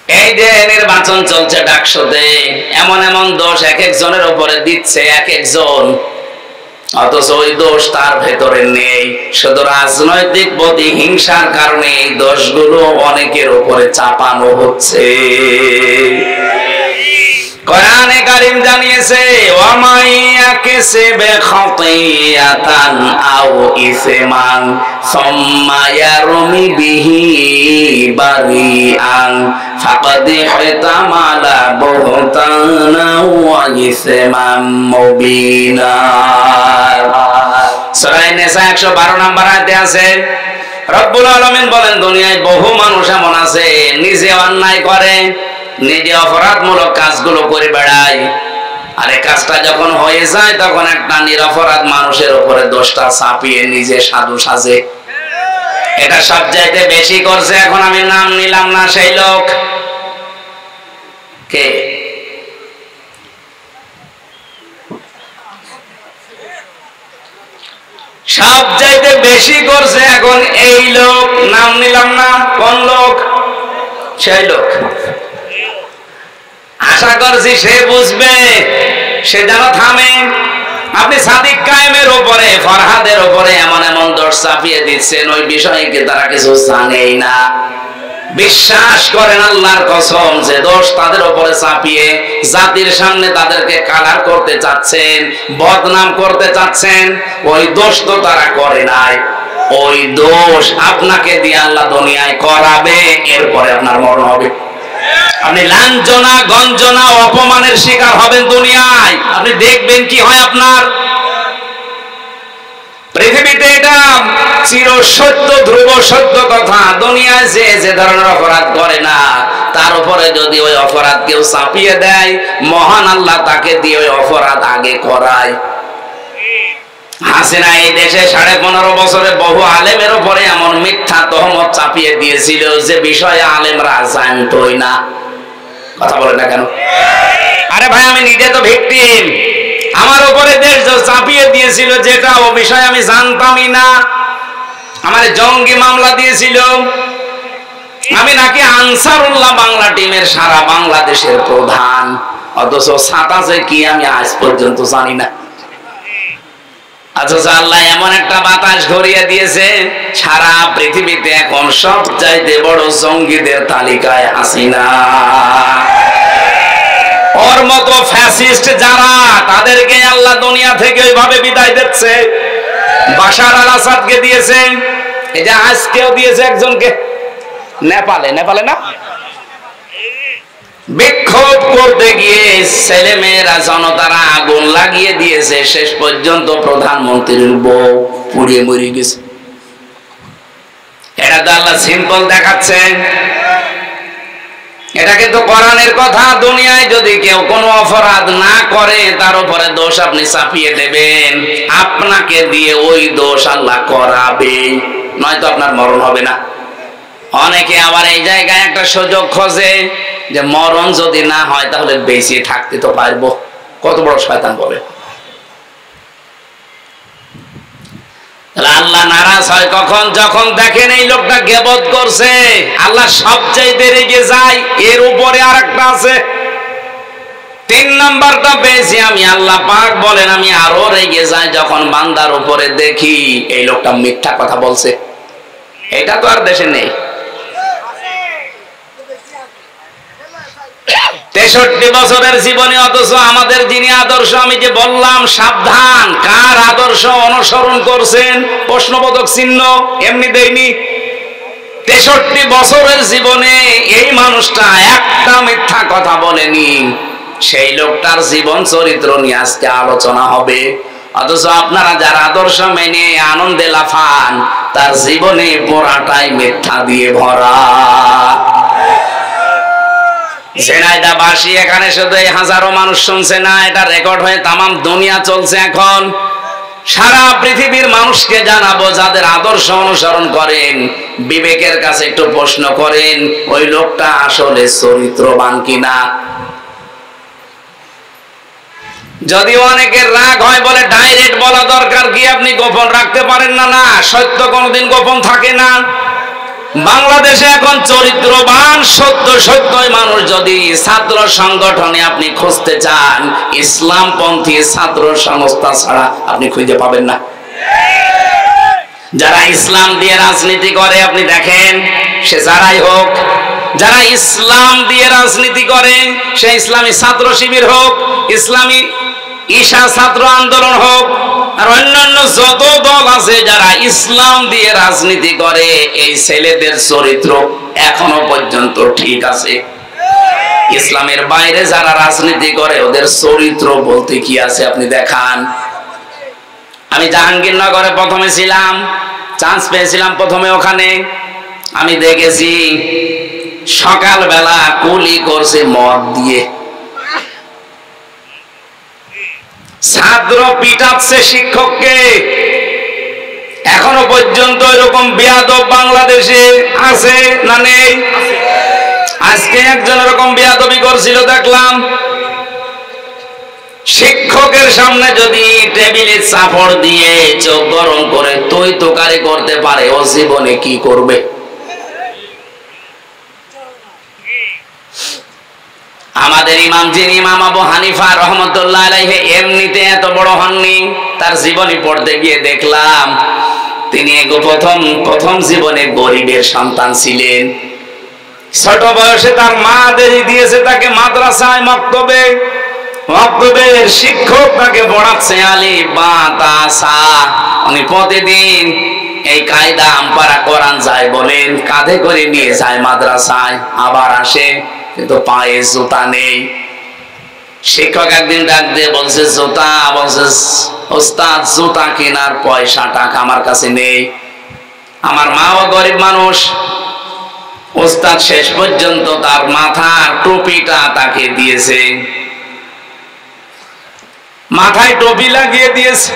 এই যে নির্বাচন চলছে ডাকসুতে, এমন এমন দোষ এক একজনের উপরে দিচ্ছে এক একজন, অথচ ওই দোষ তার ভেতরে নেই। শুধু রাজনৈতিক প্রতিহিংসার কারণে এই দোষগুলো অনেকের উপরে চাপানো হচ্ছে। কোরআনে কারীম জানিয়েছে, ওয়ামাই ইয়াকসিবে খাতিয়াতান আও ইসমান সুম্মা ইয়ারমি বিহি বারিআন ফাকাদ ইহতামালা বুহতানা ওয়া ইসমান মুবিনা। সূরা নিসা 112 নম্বর আয়াতে আছে, রব্বুল আলামিন বলেন, দুনিয়ায় বহু মানুষ এমন আছে নিজে অন্যায় করে, নিজে অপরাধমূলক কাজগুলো করে বেড়ায়, আর এই কাজটা যখন হয়ে যায় তখন একটা নিরপরাধ মানুষের উপরে দোষটা চাপিয়ে নিজে সাধু সাজে। এটা সবচাইতে বেশি করছে, এখন আমি নাম নিলাম না, সেই লোক কে? সবচাইতে বেশি করছে এখন এই লোক, নাম নিলাম না, কোন লোক? সেই লোক। আশা করছি সে বুঝবে, সে যেন থামে। আপনি সাদিক কায়েমের উপরে, ফরহাদের উপরে এমন এমন দোষ চাপিয়ে দিচ্ছেন, ওই বিষয়কে তারা কিছু জানেই না। বিশ্বাস করেন আল্লাহর কসম, যে দোষ তাদের উপরে চাপিয়ে জাতির সামনে তাদেরকে কালার করতে চাচ্ছেন, বদনাম করতে চাচ্ছেন, ওই দোষ তো তারা করে নাই। ওই দোষ আপনাকে দিয়ে আল্লাহ দুনিয়ায় করাবে, এরপরে আপনার মরণ হবে। আপনি লাঞ্ছনা গঞ্জনা অপমানের শিকার হবেন দুনিয়ায়, আপনি দেখবেন কি হয় আপনার। পৃথিবীতে এটা চির সত্য, ধ্রুব সত্য কথা, দুনিয়ায় যে ধরনের অপরাধ করে না তার উপরে যদি ওই অপরাধ কেউ চাপিয়ে দেয়, মহান আল্লাহ তাকে দিয়ে ওই অপরাধ আগে করায়। হাসিনা এই দেশে 15.5 বছরে বহু আলেমের উপরে এমন মিথ্যা তহমত চাপিয়ে দিয়েছিল যে বিষয়ে আলেমরা জানতোই না। কথা বলে না কেন? আরে ভাই, আমি নিজে তো ভিকটিম। আমার উপরে দেশ চাপিয়ে দিয়েছিল যেটা, ও বিষয়ে আমি জানতামই না। আমার জঙ্গি মামলা দিয়েছিল, আমি নাকি আনসারুল্লাহ বাংলা টিমের সারা বাংলাদেশের প্রধান, অথচ সাতাশে কি আমি আজ পর্যন্ত জানি না। অথচ আল্লাহ এমন একটা বাতাস ঘুরিয়ে দিয়েছে, সারা পৃথিবীতে এখন সবচাইতে বড় জঙ্গিদের তালিকায় হাসিনা। ওর মতো ফ্যাসিস্ট যারা, তাদেরকে আল্লাহ দুনিয়া থেকে ওইভাবে বিদায় দিচ্ছে। বাশার আল আসাদকে দিয়েছে, এই যে আজকেও দিয়েছে একজনকে, নেপালে না, বিক্ষোভ করতে গিয়ে ছেলেমেয়েরা জনতারা আগুন লাগিয়ে দিয়েছে, শেষ পর্যন্ত প্রধানমন্ত্রীর বউ পুড়িয়ে মরে গেছে। এটা তো আল্লাহ সিম্পল দেখাচ্ছেন, এটা কিন্তু কোরআনের কথা। দুনিয়ায় যদি কেউ কোনো অপরাধ না করে তার উপরে দোষ আপনি চাপিয়ে দেবেন, আপনাকে দিয়ে ওই দোষ আল্লাহ করাবে, নয়তো আপনার মরণ হবে না। অনেকে আবার এই জায়গায় একটা সুযোগ খোঁজে যে মরণ যদি না হয় তাহলে বেঁচে থাকতে তো পারবো। কত বড় শয়তান বলে। আল্লাহ নারাজ হয় কখন? যখন দেখেন এই লোকটা গীবত করছে। আল্লাহ সবচাইতে রেগে যায়, এর উপরে আরেকটা আছে। 3 নাম্বারটা পেয়েছি আমি। আল্লাহ পাক বলেন, আমি আরো রেগে যাই যখন বান্দার উপরে দেখি এই লোকটা মিথ্যা কথা বলছে। এটা তো আর দেশে নেই। 63 বছরের জীবনে, অথচ আমাদের যিনি আদর্শ, আমি যে বললাম সাবধান, কার আদর্শ অনুসরণ করছেন প্রশ্নবোধক চিহ্ন এমনি দেয়নি। 63 বছরের জীবনে এই মানুষটা একটা মিথ্যা কথা বলেনি। সেই লোকটার জীবন চরিত্র নিয়ে আজকে আলোচনা হবে। অথচ আপনারা যারা আদর্শ মেনে আনন্দে লাফান, তার জীবনে পুরাটাই মিথ্যা দিয়ে ভরা। ঝিনাইদহবাসী এখানে শুধু হাজারো মানুষ শুনছে না, এটা রেকর্ড হয়ে তামাম দুনিয়া চলছে। এখন সারা পৃথিবীর মানুষকে জানাবো, যাদের আদর্শ অনুসরণ করেন, বিবেকের কাছে একটু প্রশ্ন করেন, ওই লোকটা আসলে চরিত্রবান কিনা। যদিও অনেকের রাগ হয়, বলে ডাইরেক্ট বলা দরকার কি, আপনি গোপন রাখতে পারেন না। না, সত্য কোনোদিন গোপন থাকে না। বাংলাদেশে এখন চরিত্রবান সত্যই মানুষ যদি ছাত্র সংগঠনে আপনি খুঁজতে চান, ইসলামপন্থী ছাত্র সংস্থা ছাড়া আপনি খুঁজে পাবেন না। যারা ইসলাম দিয়ে রাজনীতি করে আপনি দেখেন, সে যারাই হোক, যারা ইসলাম দিয়ে রাজনীতি করে, সে ইসলামী ছাত্র শিবির হোক, ইসলামী ঈশা ছাত্র আন্দোলন হোক, আর অন্যান্য যত দল আছে যারা ইসলাম দিয়ে রাজনীতি করে, এই ছেলেদের চরিত্র এখনো পর্যন্ত ঠিক আছে। ইসলামের বাইরে যারা রাজনীতি করে ওদের চরিত্র বলতে কি আছে আপনি দেখান। আমি জাহাঙ্গীরনগরে প্রথমে ছিলাম, চান্স পেয়েছিলাম প্রথমে ওখানে। আমি দেখেছি সকালবেলা কুলি করছে মদ দিয়ে, ছাত্র পিটাচ্ছে শিক্ষককে। এখনো পর্যন্ত এরকম বেয়াদব বাংলাদেশে আছে না নেই? আজকে একজন এরকম বেয়াদবি করছিল দেখলাম। শিক্ষকের সামনে যদি টেবিলে চাপড় দিয়ে চোখ গরম করে তুই তোকারি করতে পারে, ও জীবনে কি করবে? আমাদের ইমাম যিনি ইমাম আবু হানিফা রহমতুল্লাহ আলাইহি এমনিতে এত বড় হননি, তার জীবনী পড়তে গিয়ে দেখলাম তিনি প্রথম জীবনে গরিবের সন্তান ছিলেন। ছোট বয়সে তার মা দেরি দিয়েছে তাকে মাদ্রাসায় মক্তবের শিক্ষক তাকে পড়াচ্ছে আলিফ বা তা সা। উনি প্রতিদিন এই কায়দা আমপারা কোরআন যায় বলেন, কাঁধে করে নিয়ে যায় মাদ্রাসায়, আবার আসে, কিন্তু পায়ে জুতা নেই। শিক্ষক একদিন ডাক দিয়ে বলছে জুতা, বলছে ওস্তাদ জুতা কেনার পয়সা টাকা আমার কাছে নেই, আমার মাও গরিব মানুষ। ওস্তাদ শেষ পর্যন্ত তার মাথার টুপিটা তাকে দিয়েছে, মাথায় টুপি লাগিয়ে দিয়েছে।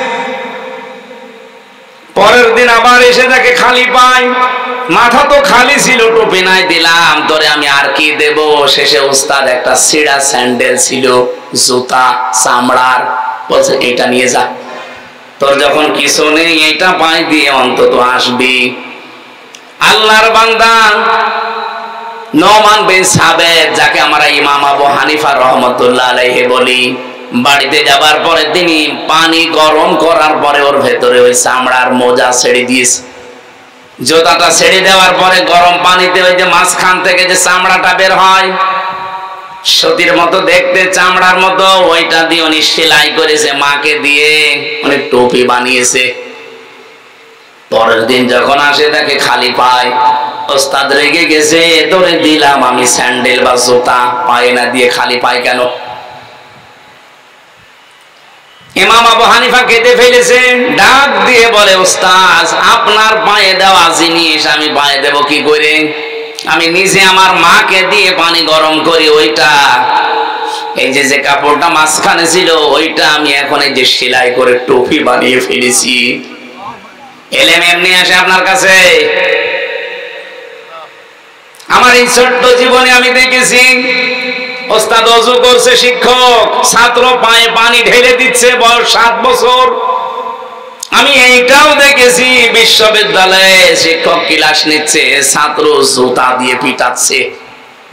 পরের দিন আবার এসে তাকে খালি পায়, মাথা তো খালি ছিল, টুপি নাই, দিলাম তোরে আমি আর কি দেব। শেষে উস্তাদ একটা ছিঁড়া স্যান্ডেল ছিল, জুতা চামড়ার, বলছে এটা নিয়ে যা, তোর যখন কিছু নেই এটা পাই দিয়ে অন্তত আসবি। আল্লাহর বান্দা নোমান বিন সাবেত, যাকে আমরা ইমাম আবু হানিফা রহমতুল্লাহ আলাইহি বলি, বাড়িতে যাবার পরে তিনি পানি গরম করার পরে ওর ভেতরে ওই চামড়ার মোজা ছেড়ে দিয়েছে। জুতাটা ছেড়ে দেওয়ার পরে গরম পানিতে ওই যে মাঝখান থেকে যে চামড়াটা বের হয়, সতীর মতো দেখতে, চামড়ার মতো, ওইটা দিয়ে উনি সেলাই করেছে, মাকে দিয়ে উনি টুপি বানিয়েছে। পরের দিন যখন আসে তাকে খালি পায়। ওস্তাদ রেগে গেছে, তোরে দিলাম আমি স্যান্ডেল বা জুতা, পায়ে না দিয়ে খালি পায় কেন? ইমাম আবু হানিফা কেঁদে ফেলেছে, ডাক দিয়ে বলে ওস্তাদ আপনার পায়ে দেওয়া জিনিস আমি পায়ে দেব কি করে? আমি নিজে আমার মাকে দিয়ে পানি গরম করি, ওইটা এই যে কাপড়টা মাঝখানে ছিল ওইটা আমি এখন এই যে সেলাই করে টুপি বানিয়ে ফেলেছি। এলেম এমনি আসে আপনার কাছে? আমার এই ছোট্ট জীবনে আমি দেখেছি ওস্তাদ ওযু করছে, শিক্ষক ছাত্র পায়ে পানি ঢেলে দিচ্ছে, বয়স 7 বছর। আমি এইটাও দেখেছি বিশ্ববিদ্যালয়ে শিক্ষক ক্লাস নিচ্ছে, ছাত্র জুতা দিয়ে পিটাচ্ছে,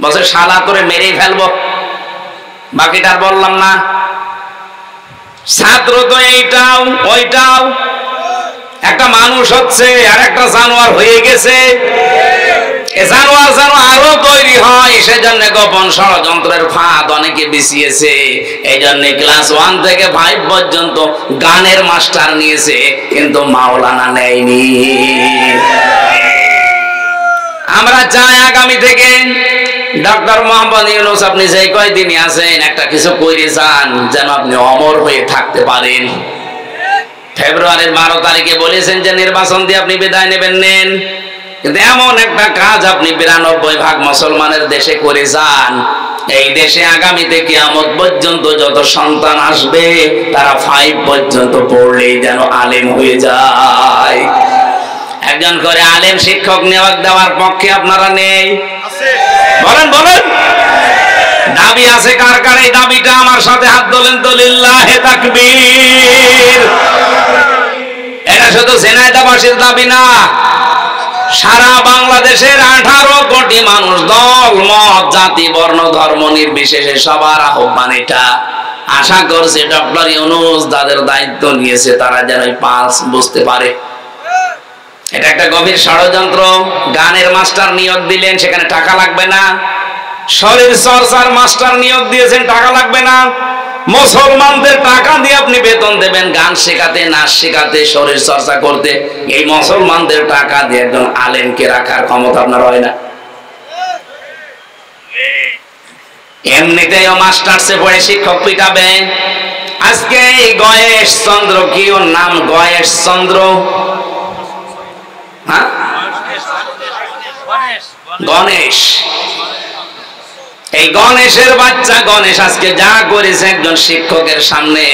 বলছে শালা করে মেরেই ফেলবো। বাকিটা বললাম না। ছাত্র তো এইটাও ওইটাও, একটা মানুষ হচ্ছে আর একটা জানোয়ার হয়ে গেছে। জানোয়ার যেন আরো তৈরি হয়, সেজন্য গোপন ষড়যন্ত্রের ফাঁদ অনেকে বিছিয়েছে। এই জন্য ক্লাস 1 থেকে 5 পর্যন্ত গানের মাস্টার নিয়েছে, কিন্তু মাওলানা নেয়নি। আমরা চাই আগামী থেকে ডক্টর মোহাম্মদ ইউনূস আপনি যে কয়দিনই আছেন একটা কিছু করে যান, যেন আপনি অমর হয়ে থাকতে পারেন। ফেব্রুয়ারির 12 তারিখে বলেছেন যে নির্বাচন দিয়ে আপনি বিদায় নেন, কিন্তু এমন একটা কাজ আপনি 92% মুসলমানের দেশে করে যান, এই দেশে আগামীতে কিয়ামত পর্যন্ত যত সন্তান আসবে তারা 5 পর্যন্ত পড়লেই যেন আলেম হয়ে যায়। একজন করে আলেম শিক্ষক নিয়োগ দেওয়ার পক্ষে আপনারা নেই? বলেন বলেন, দাবি আছে কার কার? এই দাবিটা আমার সাথে হাত তোলেন তো, লিল্লাহে তাকবীর। এটা শুধু ঝিনাইদহবাসীর দাবি না, সারা বাংলাদেশের 18 কোটি মানুষ, দল মত জাতি বর্ণ ধর্ম নির্বিশেষে সবার আহ্বান এটা। আশা করছে ডক্টর ইউনূস যাদের দায়িত্ব নিয়েছে তারা যেন পালস বুঝতে পারে। এটা একটা গভীর ষড়যন্ত্র। গানের মাস্টার নিয়োগ দিলেন, সেখানে টাকা লাগবে না। শরীর চর্চার মাস্টার নিয়োগ দিয়েছেন, টাকা লাগবে না। মুসলমানদের টাকা দিয়ে আপনি বেতন দেবেন গান শেখাতে, নাচ শেখাতে, শরীর চর্চা করতে। এই মুসলমানদের টাকা দিয়ে একজন আলেমকে রাখার ক্ষমতা আপনার হয় না। এমনিতেও মাস্টার্সে পড়ে শিক্ষক পিটাবে। আজকে এই গয়েশ চন্দ্র, কি ওর নাম? গয়েশ চন্দ্র, হ্যাঁ, গণেশ। এই গণেশের বাচ্চা গণেশ আজকে যা করেছে একজন শিক্ষকের সামনে,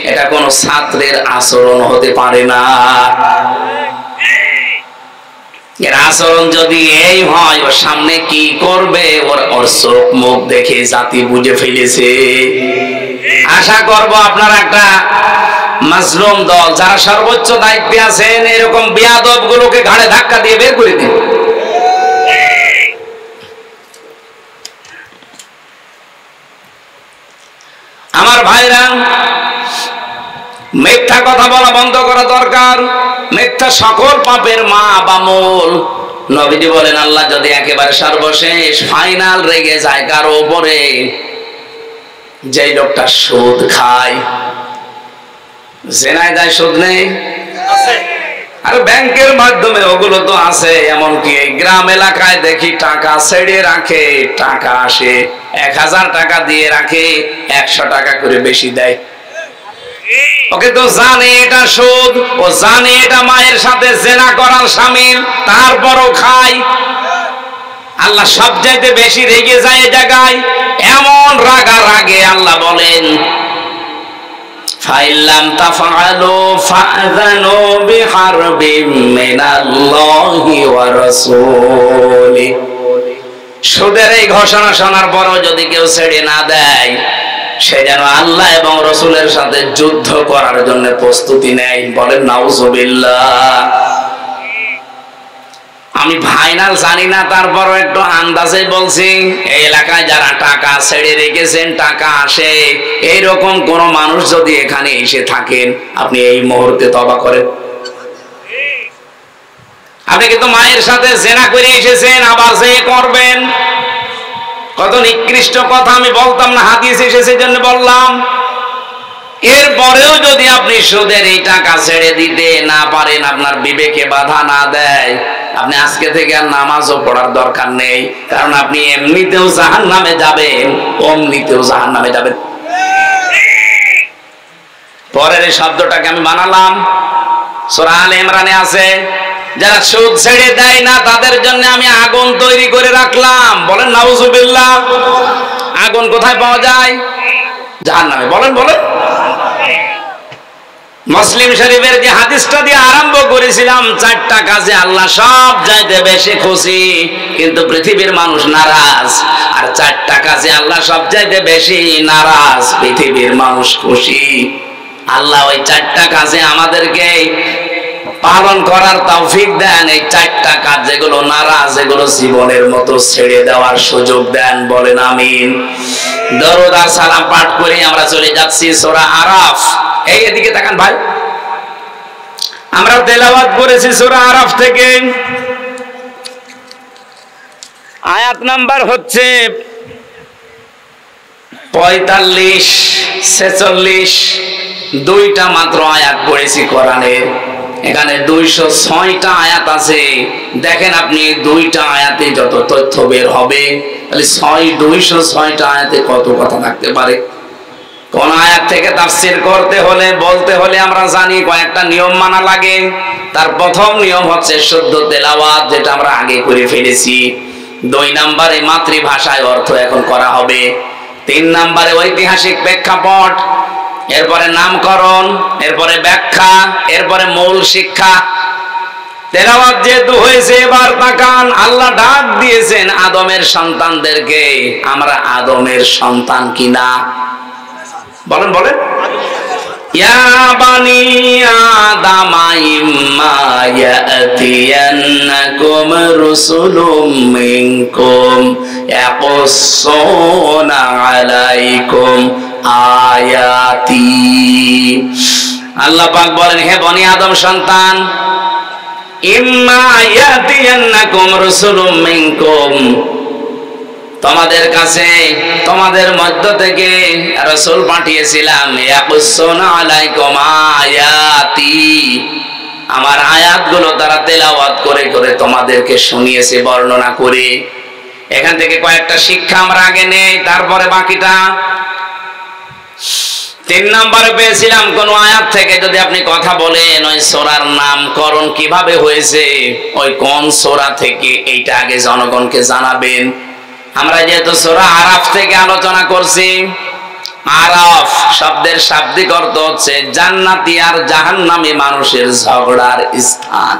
এটা কোন ছাত্রের আচরণ হতে পারে না। এর আচরণ যদি এই হয়, ওর সামনে কি করবে ওর চোখ মুখ দেখে জাতি বুঝে ফেলেছে। আশা করব আপনারা একটা মাজলুম দল যারা সর্বোচ্চ দায়িত্বে আছেন, এরকম বেয়াদব গুলোকে ঘাড়ে ধাক্কা দিয়ে বের করে দিন। আমার ভাইরা, মিথ্যা কথা বলা বন্ধ করা দরকার। মিথ্যা সকল পাপের মা বা মূল। নবীজি বলেন, আল্লাহ যদি একেবারে সর্বশেষ ফাইনাল রেগে যায় কারো উপরে, যে লোকটা সুদ খায়, জেনায় যায়, সুদ নেই, আর ব্যাংকের মাধ্যমে ওগুলো তো আছে। এমনকি এই গ্রাম এলাকায় দেখি টাকা ছেড়ে রাখে, টাকা আসে 1000 টাকা দিয়ে রাখে, 100 টাকা করে বেশি দেয়। ওকে তো জানে এটা সুদ, ও জানে এটা মায়ের সাথে জেনা করার শামিল, তারপরও খায়। আল্লাহ সবচাইতে বেশি রেগে যায় এই জায়গায়। এমন রাগে আল্লাহ বলেন, ফাইল্লাম তাফআলু ফাযানু বিহারবিম মিনাল্লাহি ওয়া রাসূলি। সুদের এই ঘোষণা শোনার পরও যদি কেউ ছেড়ে না দেয়, সে যেন আল্লাহ এবং রাসূলের সাথে যুদ্ধ করার জন্য প্রস্তুতি নেয়। বলেন নাউযুবিল্লাহ। আমি ফাইনাল জানি না, তারপরও একটু আন্দাজে বলছি, এই এলাকায় যারা টাকা ছেড়ে রেখেছেন, টাকা আসে, এইরকম কোন মানুষ যদি এখানে এসে থাকেন, আপনি এই মুহূর্তে তওবা করেন। আপনি কিন্তু মায়ের সাথে জেনা করে এসেছেন, আবার যে করবেন। কত নিকৃষ্ট কথা আমি বলতাম না, হাদিস এসেছে জন্য বললাম। এরপরেও যদি আপনি সুদের এই টাকা ছেড়ে দিতে না পারেন, আপনার বিবেকে বাধা না দেয়, আপনি আজকে থেকে আর নামাজও পড়ার দরকার নেই। কারণ আপনি এমনিতেও জাহান্নামে যাবেন, অমনিতেও জাহান্নামে যাবেন। পরের এই শব্দটাকে আমি বানালাম, সূরা আলে ইমরানে আছে, যারা সুদ ছেড়ে দেয় না তাদের জন্য আমি আগুন তৈরি করে রাখলাম। বলেন নাউযুবিল্লাহ। আগুন কোথায় পাওয়া যায়? জাহান্নামে। বলেন বলেন। মুসলিম শরীফের যে হাদিসটা দিয়ে আরম্ভ করেছিলাম, 4টা কাজে আল্লাহ সব চাইতে বেশি খুশি, কিন্তু পৃথিবীর মানুষ নারাজ। আর 4টা কাজে আল্লাহ সব চাইতে বেশি নারাজ, পৃথিবীর মানুষ খুশি। আল্লাহ ওই 4টা কাজে আমাদেরকে পালন করার তৌফিক দেন। এই 4টা কাজ যেগুলো নারাজ, এগুলো জীবনের মতো ছেড়ে দেওয়ার সুযোগ দেন। বলেন আমিন। দরুদ আর সালাম পাঠ করে আমরা চলে যাচ্ছি সূরা আরাফ। এই এদিকে তাকান ভাই, আমরা তেলাওয়াত করেছি সূরা আরাফ থেকে। আয়াত নাম্বার হচ্ছে 45, 46। 2টা মাত্র আয়াত পড়েছি কোরআনের। এখানে 206টা আয়াত আছে। দেখেন আপনি 2টা আয়াতে যত তথ্য বের হবে, তাহলে 206টা আয়াতে কত কথা থাকতে পারে। কোন আয়াত থেকে তাফসীর করতে হলে, বলতে হলে আমরা জানি কয়েকটা নিয়ম মানা লাগে। তার প্রথম নিয়ম হচ্ছে শুদ্ধ তেলাওয়াত, যেটা আমরা আগে করে ফেলেছি। 2 নম্বরে মাতৃভাষায় অর্থ এখন করা হবে। 3 নম্বরে ঐতিহাসিক প্রেক্ষাপট, এরপরে নামকরণ, এরপরে ব্যাখ্যা, এরপরে মূল শিক্ষা। তেলাওয়াত যেহেতু হয়েছে, এবার তাকান, আল্লাহ ডাক দিয়েছেন আদমের সন্তানদেরকে। আমরা আদমের সন্তান কিনা? বলেন বলেন। ইয়া বানি আদম ইম্মা ইয়াতিয়ান্নাকুম রুসুলুম মিনকুম ইয়াকুসসুনা আলাইকুম আয়াতি। আল্লাহ পাক বলেন, হে বনি আদম সন্তান, ইম্মা ইয়াতিয়ান্নাকুম রুসুলুম মিনকুম, তোমাদের কাছে তোমাদের মধ্য থেকে রাসূল পাঠিয়েছিলাম, ইয়াকুসসুনা আলাইকুম আয়াতি, আমার আয়াতগুলো তারা তেলাওয়াত করে করে তোমাদেরকে শুনিয়েছে, বর্ণনা করে। এখান থেকে কয়েকটা শিক্ষা আমরা আগে নেই, তারপরে বাকিটা। 3 নম্বরে পেয়েছিলাম, কোন আয়াত থেকে যদি আপনি কথা বলেন, ওই সূরার নামকরণ কিভাবে হয়েছে, ওই কোন সূরা থেকে, এইটা আগে জনগণকে জানাবেন। আমরা যেহেতু সূরা আরাফ থেকে আলোচনা করছি, আরাফ শব্দের শাব্দিক অর্থ হচ্ছে জান্নাতি আর জাহান্নামী মানুষের ঝগড়ার স্থান।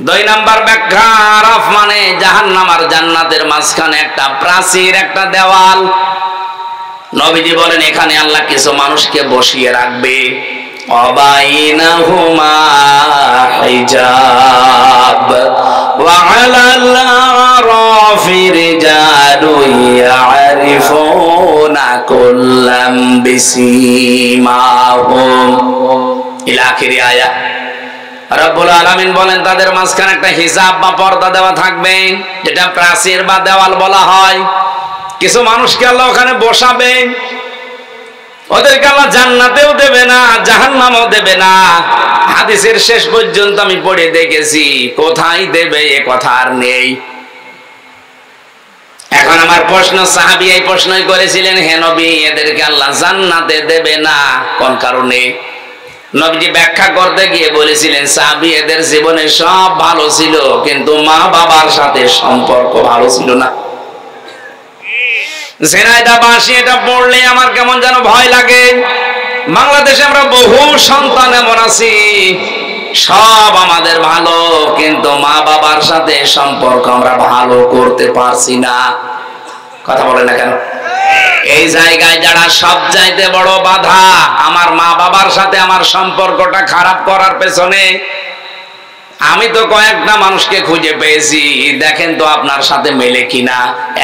2 নম্বর ব্যাখ্যা, আরাফ মানে জাহান্নাম আর জান্নাতের মাঝখানে একটা প্রাচীর, একটা দেওয়াল। নবীজি বলেন, এখানে আল্লাহ কিছু মানুষকে বসিয়ে রাখবে, অবাইনাহুমা হিজাব ওয়া আলাল আরাফি রিজালুন ইয়ারিফুনা কুল্লাম বিসীমাহুম ইলা আখিরি আয়াত। রব্বুল আলামিন বলেন, তাদের মাঝখানে একটা হিজাব বা পর্দা দেওয়া থাকবে, যেটা প্রাচীর বা দেওয়াল বলা হয়। কিছু মানুষকে আল্লাহ ওখানে বসাবে, ওদেরকে আল্লাহ জান্নাতেও দেবে না, জাহান্নামেও দেবে না। হাদিসের শেষ পর্যন্ত আমি পড়ে দেখেছি, কোথায় দেবে এ কথা আর নেই। এখন আমার প্রশ্ন, সাহাবী এই প্রশ্নই করেছিলেন, হে নবী, এদেরকে আল্লাহ জান্নাতে দেবে না কোন কারণে? নবীজি ব্যাখ্যা করতে গিয়ে বলেছিলেন, সাহাবী এদের জীবনে সব ভালো ছিল, কিন্তু মা বাবার সাথে সম্পর্ক ভালো ছিল না। জেনাইদা বাসি এটা পড়লে আমার কেমন যেন ভয় লাগে। বাংলাদেশে আমরা বহু সন্তান এমন আছি, সব আমাদের ভালো, কিন্তু মা বাবার সাথে সম্পর্ক আমরা ভালো করতে পারছি না। কথা বলে না কেন? এই জায়গায় যারা সব চাইতে বড় বাধা, আমার মা বাবার সাথে আমার সম্পর্কটা খারাপ করার পেছনে, আমি তো কয়েকটা মানুষকে খুঁজে পেয়েছি, দেখেন তো আপনার সাথে মেলে কিনা।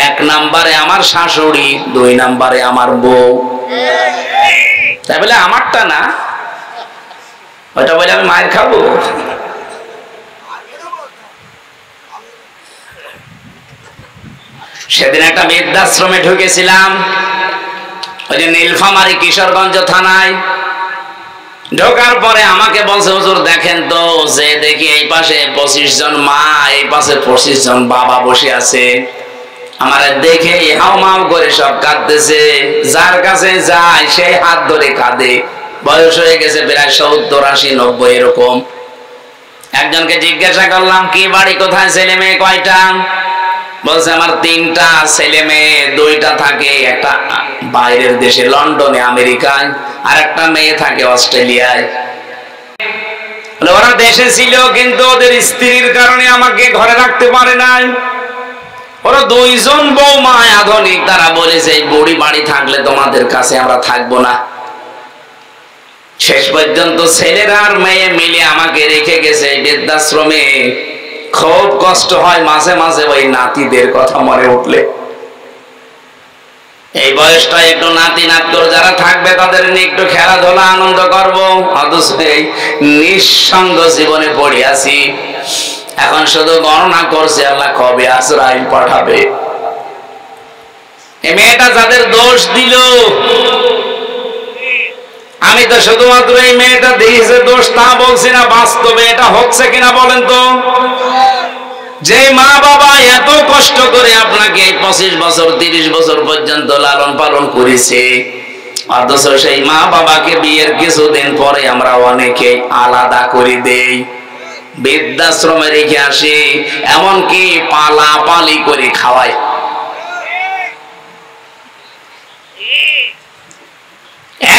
1 নম্বরে আমার শাশুড়ি, 2 নম্বরে আমার বউ। তাই বলে আমারটা না, ওইটা বলে আমি মায়ের খাবো? সেদিন একটা বৃদ্ধাশ্রমে ঢুকেছিলাম, ওই যে নীলফামারী কিশোরগঞ্জ থানায়। ঢোকার পরে আমাকে বলছে, হুজুর দেখেন তো, যে দেখি এই পাশে 25 জন মা, এই পাশে 25 জন বাবা বসে আছে। আমার দেখে হাউমাউ করে সব কাঁদতেছে, যার কাছে যায় সেই হাত ধরে কাঁদে। বয়স হয়ে গেছে প্রায় 70, 80, 90 এরকম। একজনকে জিজ্ঞাসা করলাম, কি বাড়ি কোথায়, ছেলে মেয়ে কয়টা? বলছে, আমার 3টা ছেলে মেয়ে, 2টা থাকে একটা বাইরের দেশে লন্ডনে আমেরিকায়, আর একটা মেয়ে থাকে অস্ট্রেলিয়ায়। ওরা দেশে ছিল, কিন্তু ওদের স্ত্রীর কারণে আমাকে ঘরে রাখতে পারে নাই। ওরা 2 জন বৌমা আধুনিক, তারা বলেছে এই বুড়ি বাড়ি থাকলে তোমাদের কাছে আমরা থাকবো না। শেষ পর্যন্ত ছেলেরা আর মেয়ে মিলে আমাকে রেখে গেছে এই বৃদ্ধাশ্রমে। খুব কষ্ট হয় মাঝে মাঝে ওই নাতিদের কথা মনে উঠলে। এই বয়সটা একটু নাতি নাতকর যারা থাকবে, তাদের নিয়ে একটু খেলাধুলা আনন্দ করবো, অথচ এই নিঃসঙ্গ জীবনে পড়ে আছি। এখন শুধু গণনা করছে আল্লাহ কবে আজরাইল পাঠাবে। এই মেয়েটা যাদের দোষ দিল, আমি তো শুধুমাত্র এই মেয়েটা দিয়েছে দোষ তা বলছি না, বাস্তবে এটা হচ্ছে কিনা বলেন তো? যে মা বাবা এত কষ্ট করে আপনাকে 25 বছর 30 বছর পর্যন্ত লালন পালন করেছে, অথচ সেই মা বাবাকে বিয়ের কিছুদিন পরে আমরা অনেকে আলাদা করে দেই, বৃদ্ধাশ্রমে রেখে আসি, এমনকি পালাপালি করে খাওয়াই।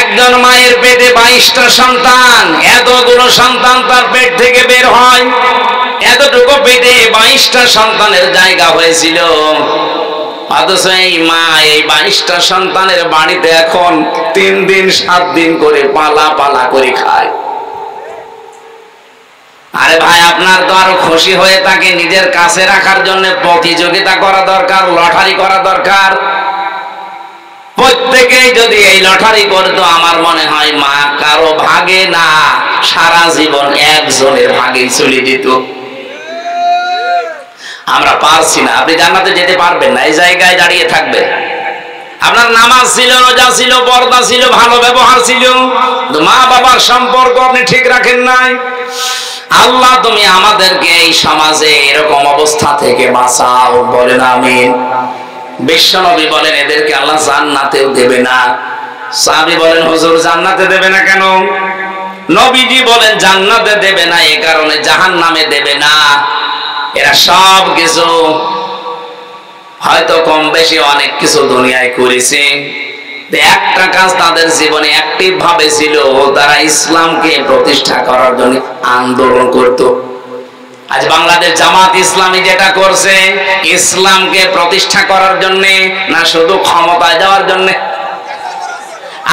একজন মায়ের পেটে 22টা সন্তান, এতগুলো সন্তান তার পেট থেকে বের হয়। এতটুকু পেটে 22টা সন্তানের জায়গা হয়েছিল। অথচ এই মা এই 22টা সন্তানের বাড়িতে এখন 3 দিন 7 দিন করে পালা পালা করে খায়। আরে ভাই, আপনার তো আরো খুশি হয়ে তাকে নিজের কাছে রাখার জন্য প্রতিযোগিতা করা দরকার, লটারি করা দরকার। প্রত্যেকেই যদি এই লটারি করতো, আমার মনে হয় মা কারো ভাগে না, সারা জীবন একজনের ভাগে চলে যেত। আমরা পারছি না। আপনি জান্নাতে যেতে পারবেন না, এই জায়গায় দাঁড়িয়ে থাকবেন। আপনার নামাজ ছিল, রোজা ছিল, পর্দা ছিল, ভালো ব্যবহার ছিল, মা বাবার সম্পর্ক আপনি ঠিক রাখেন নাই। আল্লাহ, তুমি আমাদেরকে এই সমাজে এরকম অবস্থা থেকে বাঁচাও, বলেন আমিন। বিশ্বনবী বলেন এদেরকে আল্লাহ জান্নাতেও দেবে না। সাহাবী বলেন হুজুর জান্নাতে দেবে না কেন? নবীজি বলেন জান্নাতে দেবে না এই কারণে, জাহান্নামে দেবে না। এরা সব কিছু হয়তো কম বেশি অনেক কিছু দুনিয়ায় করেছে, একটা কাজ তাদের জীবনে অ্যাক্টিভ ভাবে ছিল, তারা ইসলামকে প্রতিষ্ঠা করার জন্য আন্দোলন করত। আজ বাংলাদেশ জামাত ইসলামী যেটা করছে, ইসলামকে প্রতিষ্ঠা করার জন্য না শুধু ক্ষমতায় যাওয়ার জন্য?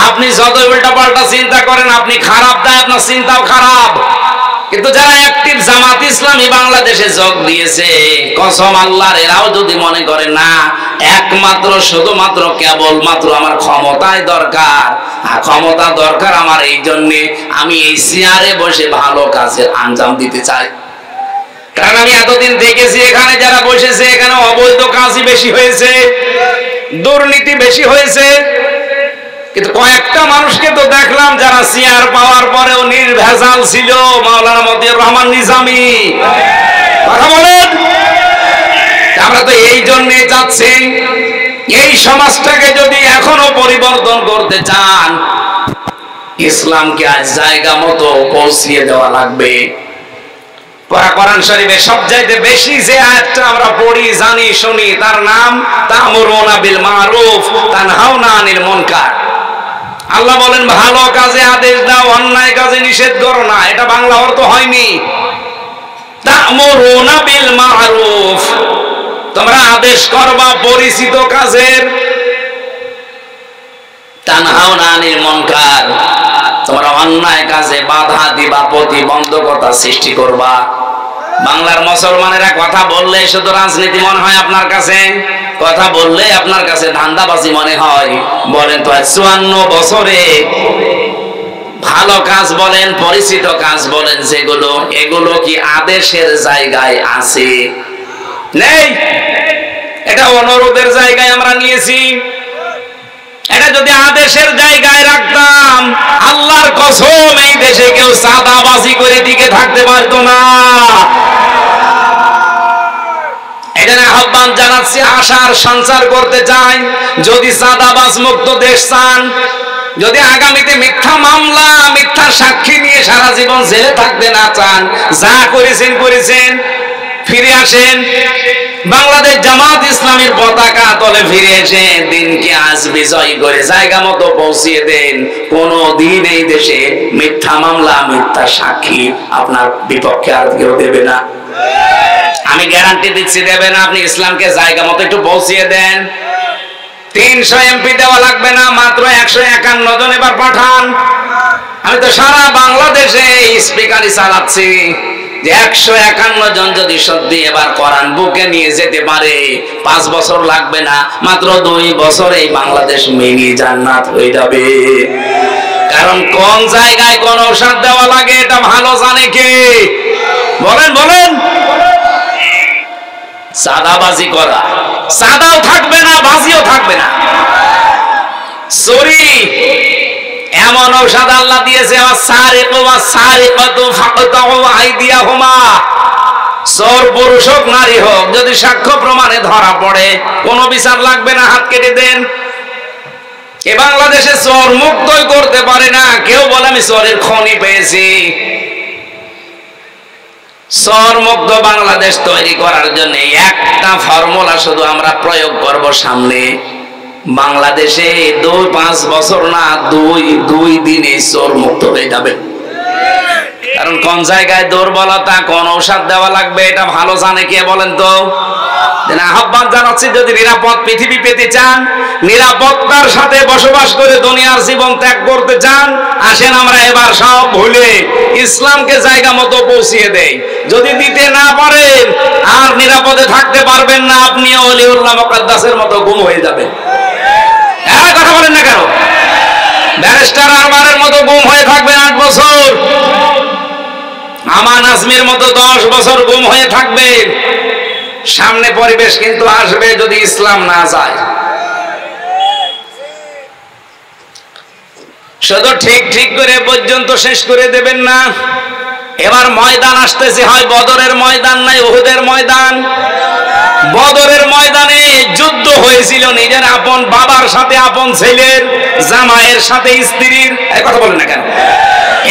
আপনি যত উল্টা পাল্টা চিন্তা করেন, আপনি খারাপ, তাই আপনার চিন্তাও খারাপ। কিন্তু যারা অ্যাক্টিভ জামাত ইসলামী বাংলাদেশে যোগ দিয়েছে, কসম আল্লাহর, এরাও যদি মনে করে না একমাত্র শুধুমাত্র কেবলমাত্র আমার ক্ষমতায় দরকার, ক্ষমতা দরকার আমার এই জন্যে আমি এই চেয়ারে বসে ভালো কাজের আঞ্জাম দিতে চাই। কারণ আমি এতদিন দেখেছি এখানে যারা বসেছে, এখানে অবৈধ কাজই বেশি হয়েছে, দুর্নীতি বেশি হয়েছে। কিন্তু কয়েকটা মানুষকে তো দেখলাম যারা চেয়ার পাওয়ার পরেও নির্ভেজাল ছিল। মাওলানা মতিউর রহমান নিজামী, কথা বলেন। আমরা তো এই জন্যে যাচ্ছি, এই সমাজটাকে যদি এখনো পরিবর্তন করতে চান, ইসলামকে আজ জায়গা মতো পৌঁছিয়ে দেওয়া লাগবে। কোরআন শরীফে সবচাইতে বেশি যে আয়াতটা আমরা পড়ি, জানি, শুনি, তার নাম তা'মুরুনা বিল মারুফ তানহাউনা আনিল মুনকার। আল্লাহ বলেন ভালো কাজে আদেশ দাও, অন্যায় কাজে নিষেধ করো না। এটা বাংলা অর্থ হয়নি। তা'মুরুনা বিল মারুফ, তোমরা আদেশ করবা পরিচিত কাজের, তানহাউনা আনিল মুনকার, তোমরা অন্যায় কাজে বাধা দিবা, প্রতিবন্ধকতা সৃষ্টি করবা। বাংলার মুসলমানেরা কথা বললে শুধু রাজনীতি মনে হয় আপনার কাছে, কথা বললে আপনার কাছে ধান্দাবাজি মনে হয়। বলেন তো 54 বছরে ভালো কাজ বলেন, পরিচিত কাজ বলেন যেগুলো, এগুলো কি আদেশের জায়গায় আছে? নেই। এটা অনুরোধের জায়গায় আমরা নিয়েছি। এটা যদি আদেশের জায়গায় রাখতাম, আল্লাহর কসম এই দেশে কেউ চাঁদাবাজি করে টিকে থাকতে পারতো না। এখানে আহ্বান জানাচ্ছি, আশার সঞ্চার করতে চাই, যদি চাঁদাবাজ মুক্ত দেশ চান, যদি আগামীতে মিথ্যা মামলা, মিথ্যা সাক্ষী নিয়ে সারা জীবন জেলে থাকতে না চান, যা করেছেন করেছেন, ফিরে আসেন। বাংলাদেশ জামাত ইসলামীর পতাকা তলে ফিরে এসে দিনকে আজ বিজয় করে জায়গা মতো পৌঁছিয়ে দেন। কোনো দিন এই দেশে মিথ্যা মামলা, মিথ্যা সাক্ষী আপনার বিপক্ষে আর কেউ দেবে না। আমি গ্যারান্টি দিচ্ছি দেবে না। আপনি ইসলামকে জায়গা মতো একটু পৌঁছিয়ে দেন। 300 এমপি দেওয়া লাগবে না, মাত্র 151 জন এবার পাঠান। আমি তো সারা বাংলাদেশে স্পিকারই চালাচ্ছি যে 151 জন যদি সত্যি এবার কোরআন বুকে নিয়ে যেতে পারে, 5 বছর লাগবে না, মাত্র 2 বছরেই বাংলাদেশ মিনি জান্নাত হয়ে যাবে। কারণ কোন জায়গায় কোন ঔষধ দেওয়া লাগে এটা ভালো জানে কে? বলেন বলেন। সাদাবাজি করা, সাদাও থাকবে না, বাজিও থাকবে না। চুরি এমন ঔষধ আল্লাহ দিয়েছে, চোর পুরুষ হোক নারী হোক, যদি সাক্ষ্য প্রমাণে ধরা পড়ে কোনো বিচার লাগবে না, হাত কেটে দেন। এ বাংলাদেশে চোর মুক্তই করতে পারে না কেউ। বলে আমি চোরের খনি পেয়েছি। চোর মুক্ত বাংলাদেশ তৈরি করার জন্য একটা ফর্মুলা শুধু আমরা প্রয়োগ করব সামনে। বাংলাদেশে 2-5 বছর না, 2 দিনে চোর মুক্ত হয়ে যাবে। কারণ কোন জায়গায় দুর্বলতা, কোন ঔষধ দেওয়া লাগবে এটা ভালো জানে কে বলেন তো? আহ্বান জানাচ্ছি, যদি নিরাপদ পৃথিবী পেতে চান, নিরাপত্তার সাথে বসবাস করে দুনিয়ার জীবন ত্যাগ করতে চান, আসেন আমরা এবার সব ভুলে ইসলামকে জায়গা মতো পৌঁছিয়ে দেই। যদি দিতে না পারেন আর নিরাপদে থাকতে পারবেন না, আপনি ওলিউল্লাহ মুকাদ্দাসের মতো গুম হয়ে যাবেন। কথা বলেন না কেন? ব্যারিস্টার আরমানের মতো গুম হয়ে থাকবেন 8 বছর, আমান আজমির মতো 10 বছর গুম হয়ে থাকবেন। সামনে পরিবেশ কিন্তু আসবে যদি ইসলাম না যায়। শুধু ঠিক ঠিক করে পর্যন্ত শেষ করে দেবেন না। এবার ময়দান আসতেছে, হয় বদরের ময়দান নাই উহুদের ময়দান। বদরের ময়দানে যুদ্ধ হয়েছিল নিজের আপন বাবার সাথে আপন ছেলের, জামাইয়ের সাথে স্ত্রীর। কথা বলেন না কেন?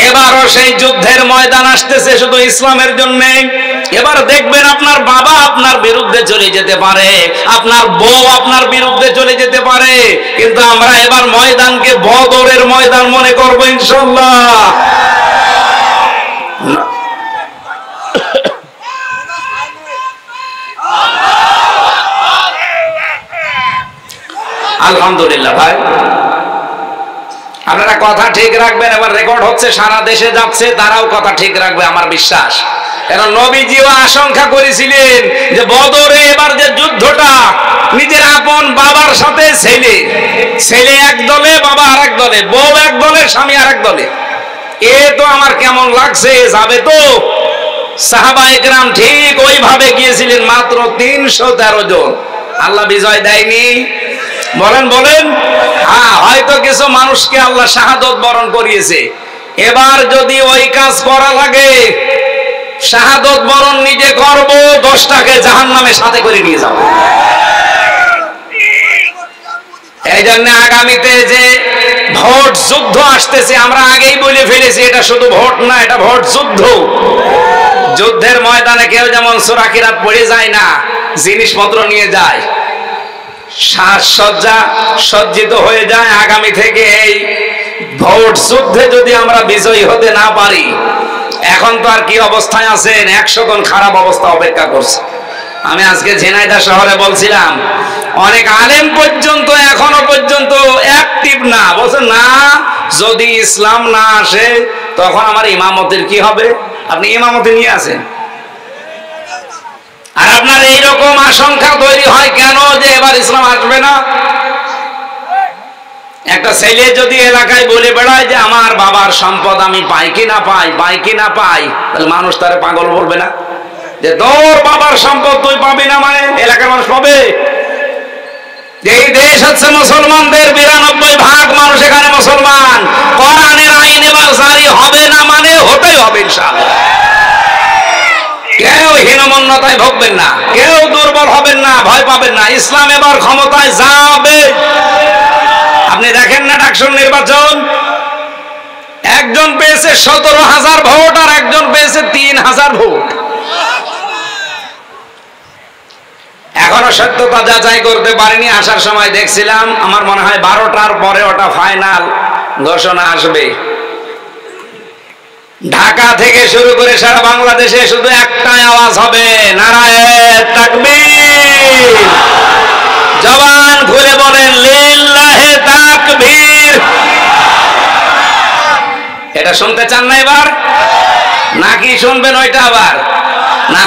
এবারও সেই যুদ্ধের ময়দান আসতেছে শুধু ইসলামের জন্য। এবার দেখবেন আপনার বাবা আপনার বিরুদ্ধে চলে যেতে পারে, আপনার বউ আপনার বিরুদ্ধে চলে যেতে পারে, কিন্তু আমরা এবার ময়দানকে বদরের ময়দান মনে করব ইনশাআল্লাহ। আলহামদুলিল্লাহ ভাই, আপনারা কথা ঠিক রাখবেন। এবার রেকর্ড হচ্ছে, সারা দেশে যাচ্ছে, তারাও কথা ঠিক রাখবে আমার বিশ্বাস। কারণ নবীজিও আশঙ্কা করেছিলেন যে বদরে এবার যে যুদ্ধটা, নিজের আপন বাবার সাথে ছেলে, ছেলে এক দলে, বাবা আর এক দলে, বউ এক দলে, স্বামী আর এক দলে। এ তো আমার কেমন লাগছে, যাবে তো? সাহাবায়ে কেরাম ঠিক ওইভাবে গিয়েছিলেন, মাত্র 313 জন। আল্লাহ বিজয় দেয়নি? বলেন বলেন। হ্যাঁ, হয়তো কিছু মানুষকে আল্লাহ শাহাদত বরণ করিয়েছে। এবার যদি ওই কাজ করা লাগে, শাহাদত বরণ নিজে করব, 10টাকে জাহান্নামে সাথে করে নিয়ে যাব। এই জন্য আগামীতে যে ভোট যুদ্ধ আসতেছে, আমরা আগেই বলে ফেলেছি, এটা শুধু ভোট না, এটা ভোট যুদ্ধ। যুদ্ধের ময়দানে কেউ যেমন সূরা কিরাত পড়ে যায় না, জিনিসপত্র নিয়ে যায়, সাজসজ্জা সজ্জিত হয়ে যায়। আগামী থেকে এই ভোট যুদ্ধে যদি আমরা বিজয়ী হতে না পারি, এখন তো আর কি অবস্থায় আছেন, 100 গুণ খারাপ অবস্থা অপেক্ষা করছে। আমি আজকে ঝিনাইদহ শহরে বলছিলাম, অনেক আলেম পর্যন্ত এখনো পর্যন্ত অ্যাক্টিভ না, বলছে না যদি ইসলাম না আসে তখন আমার ইমামতের কি হবে? আপনি ইমামতি নিয়ে আসেন। আর আপনার এইরকম আশঙ্কা তৈরি হয় কেন যে এবার ইসলাম আসবে না? একটা ছেলে যদি এলাকায় বলে বেড়ায় যে আমার বাবার সম্পদ আমি পাই কি না পাই, পাই কি না পাই, তাহলে মানুষ তারে পাগল বলবে না? যে তোর বাবার সম্পদ তুই পাবি না মানে এলাকার মানুষ পাবে? এই দেশ হচ্ছে মুসলমানদের, 92% মানুষ এখানে মুসলমান। কোরআনের আইন এবার জারি হবে না মানে হতেই হবে ইনশাআল্লাহ। কেউ হীনমন্যতায় ভুগবেন না, কেউ দুর্বল হবেন না, ভয় পাবেন না। ইসলাম এবার ক্ষমতায় যাবে। আপনি দেখেন না ডাকসুর নির্বাচন, একজন পেয়েছে 17,000 ভোট আর একজন পেয়েছে 3,000 ভোট। এখনো সত্যতা যাচাই করতে পারিনি। আসার সময় দেখছিলাম, আমার মনে হয় 12টার পরে ওটা ফাইনাল ঘোষণা আসবে। ঢাকা থেকে শুরু করে সারা বাংলাদেশে শুধু একটাই আওয়াজ হবে, নারায়ে তাকবীর। জবান খুলে বলেন লিল্লাহে তাকবীর। এটা শুনতে চান না এবার? নাকি শুনবেন ওইটা আবার? না,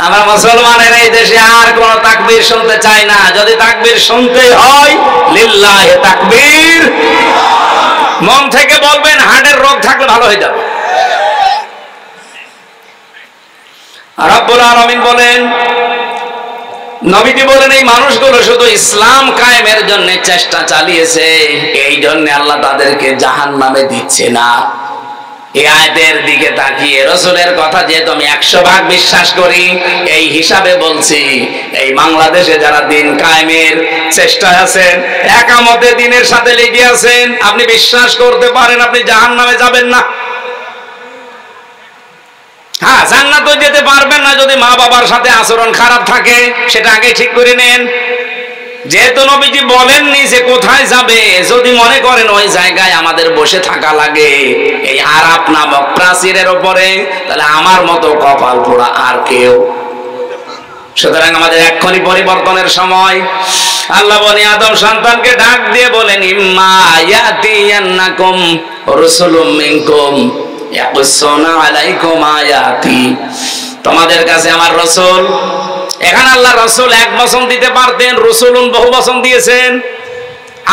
আমরা মুসলমানের এই দেশে আর কোন তাকবীর শুনতে চাই না। যদি তাকবীর শুনতে হয়, লিল্লাহে তাকবীর। মন থেকে বলবেন, হার্টের রোগ থাকলে ভালো হয়ে যাবে। রব্বুল আলামিন বলেন, নবীজি বলেন, এই মানুষগুলো শুধু ইসলাম কায়েমের জন্য চেষ্টা চালিয়েছে, এই জন্য আল্লাহ তাদেরকে জাহান্নামে দিচ্ছে না। এই আয়াতের দিকে তাকিয়ে রাসূলের কথা যেহেতু আমি 100% বিশ্বাস করি, এই হিসাবে বলছি, এই বাংলাদেশে যারা দিন কায়েমের চেষ্টায় আছেন, একামতে দিনের সাথে লেগে আছেন, আপনি বিশ্বাস করতে পারেন আপনি জাহান্নামে যাবেন না। হ্যাঁ, জান্নাতে যেতে পারবেন না যদি মা বাবার সাথে আচরণ খারাপ থাকে, সেটা আগে ঠিক করে নেন। যেহেতু নবীজি বলেননি যে কোথায় যাবে, যদি মনে করেন ওই জায়গায় আমাদের বসে থাকা লাগে এই আরাফ নামক প্রাচীরের উপরে, তাহলে আমার মতো কপাল পোড়া আর কেউ। সুতরাং আমাদের এক্ষুনি পরিবর্তনের সময়। আল্লাহ বনি আদম সন্তানকে ডাক দিয়ে বলেন, ইম্মা ইয়াতিয়ান্নাকুম রাসূলুম মিনকুম ইয়াকুসুনা আলাইকুম আয়াতি, তোমাদের কাছে আমার রাসূল। এখানে আল্লাহ রাসূল এক বচন দিতে পারতেন, রাসূলুন বহু বচন দিয়েছেন।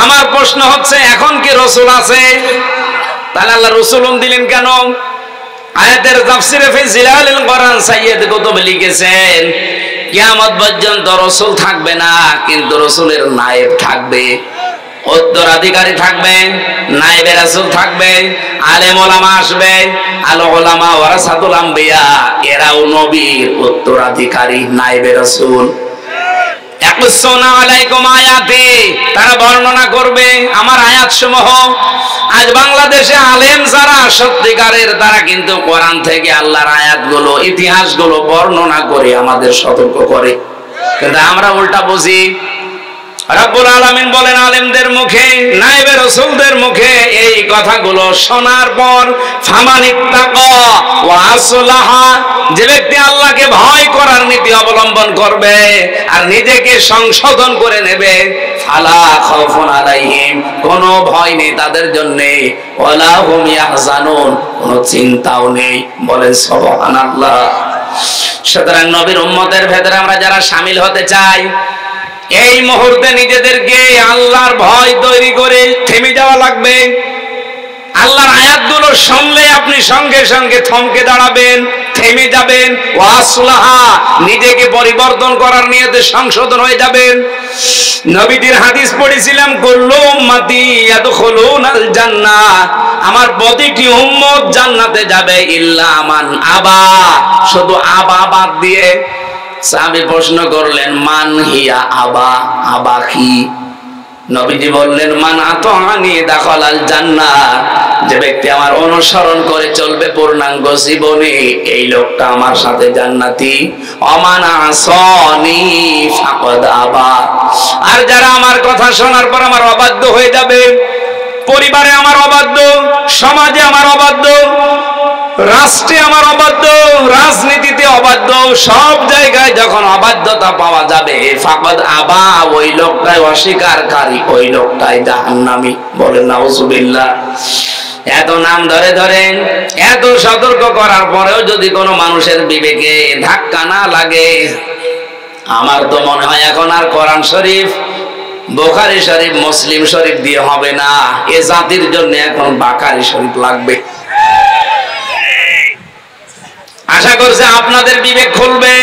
আমার প্রশ্ন হচ্ছে এখন কি রাসূল আছে? তাহলে আল্লাহ রাসূলুন দিলেন কেন? আয়াতের তাফসীরে ফি জিলালিল কোরআন সাইয়্যিদ কুতুব লিখেছেন, কিয়ামত পর্যন্ত রাসূল থাকবে না, কিন্তু রাসূলের নায়েব থাকবে, উত্তরাধিকারী থাকবে, নায়েবে রাসূল থাকবে, আলেম ওলামা আসবে। আল উলামা ওয়ারাসাতুল আম্বিয়া, এরাও নবীর উত্তরাধিকারী, নায়েবে রাসূল। ইয়াকুসুনা আলাইকুম আয়াতি, তারা বর্ণনা করবে আমার আয়াতসমূহ। আজ বাংলাদেশে আলেম যারা সত্যিকারের, তারা কিন্তু কোরআন থেকে আল্লাহর আয়াতগুলো, ইতিহাসগুলো বর্ণনা করে আমাদের সতর্ক করে, কিন্তু আমরা উল্টা বুঝি। রব্বুল আলামিন বলেন আলেমদের মুখে, নায়েবে রাসূলদের মুখে এই কথাগুলো শোনার পর, ফামানিত্তাকা ওয়া আসলাহা, যে ব্যক্তি আল্লাহকে ভয় করার নীতি অবলম্বন করবে আর নিজেকে সংশোধন করে নেবে, ফালা খাউফুন আলাইহিম, কোনো ভয় নেই তাদের জন্য, ওয়ালা হুম ইয়াহজানুন, কোনো চিন্তাও নেই। বলেন সুবহানাল্লাহ। সুতরাং নবীর উম্মতের ভেতরে আমরা যারা শামিল হতে চাই, এই মুহূর্তে নিজেদেরকে আল্লাহর ভয় তৈরি করে থেমে যাওয়া লাগবে। আল্লাহর আয়াতগুলো শুনলে আপনি সঙ্গে সঙ্গে থমকে দাঁড়াবেন, থেমে যাবেন। ওয়াসলাহা, নিজেকে পরিবর্তন করার নিয়তে সংশোধন হয়ে যাবেন। নবীজির হাদিস পড়েছিলাম, কুল্লু উম্মতি ইয়াদখুলুনাল জান্নাহ, আমার প্রতিটি উম্মত জান্নাতে যাবে, ইল্লা মান আবা, শুধু আবা বাদ দিয়ে। সাহাবী প্রশ্ন করলেন, মান হিয়া আবা, আবা কি? নবীজি বললেন, মান আতাআনি দাখালাল জান্নাহ, যে ব্যক্তি আমার অনুসরণ করে চলবে পূর্ণাঙ্গ জীবনে, এই লোকটা আমার সাথে জান্নাতি। অমান আসানি ফাকাদ আবা, আর যারা আমার কথা শোনার পর আমার অবাধ্য হয়ে যাবে, পরিবারে আমার অবাধ্য, সমাজে আমার অবাধ্য, রাষ্ট্রে আমার অবাধ্য, রাজনীতিতে অবাধ্য, সব জায়গায় যখন অবাধ্যতা পাওয়া যাবে, ফাকাদ আবা, ওই লোকটাই অস্বীকারী, ওই লোকটাই জাহান্নামী। বলেন নাউজুবিল্লাহ। এত নাম ধরে ধরে, এত সতর্ক করার পরেও যদি কোনো মানুষের বিবেকে ধাক্কা না লাগে, আমার তো মনে হয় এখন আর কোরআন শরীফ, বুখারী শরীফ, মুসলিম শরীফ দিয়ে হবে না, এ জাতির জন্য এখন বাকারি শরীফ লাগবে। আশা করছি আপনাদের বিবেক খুলবে।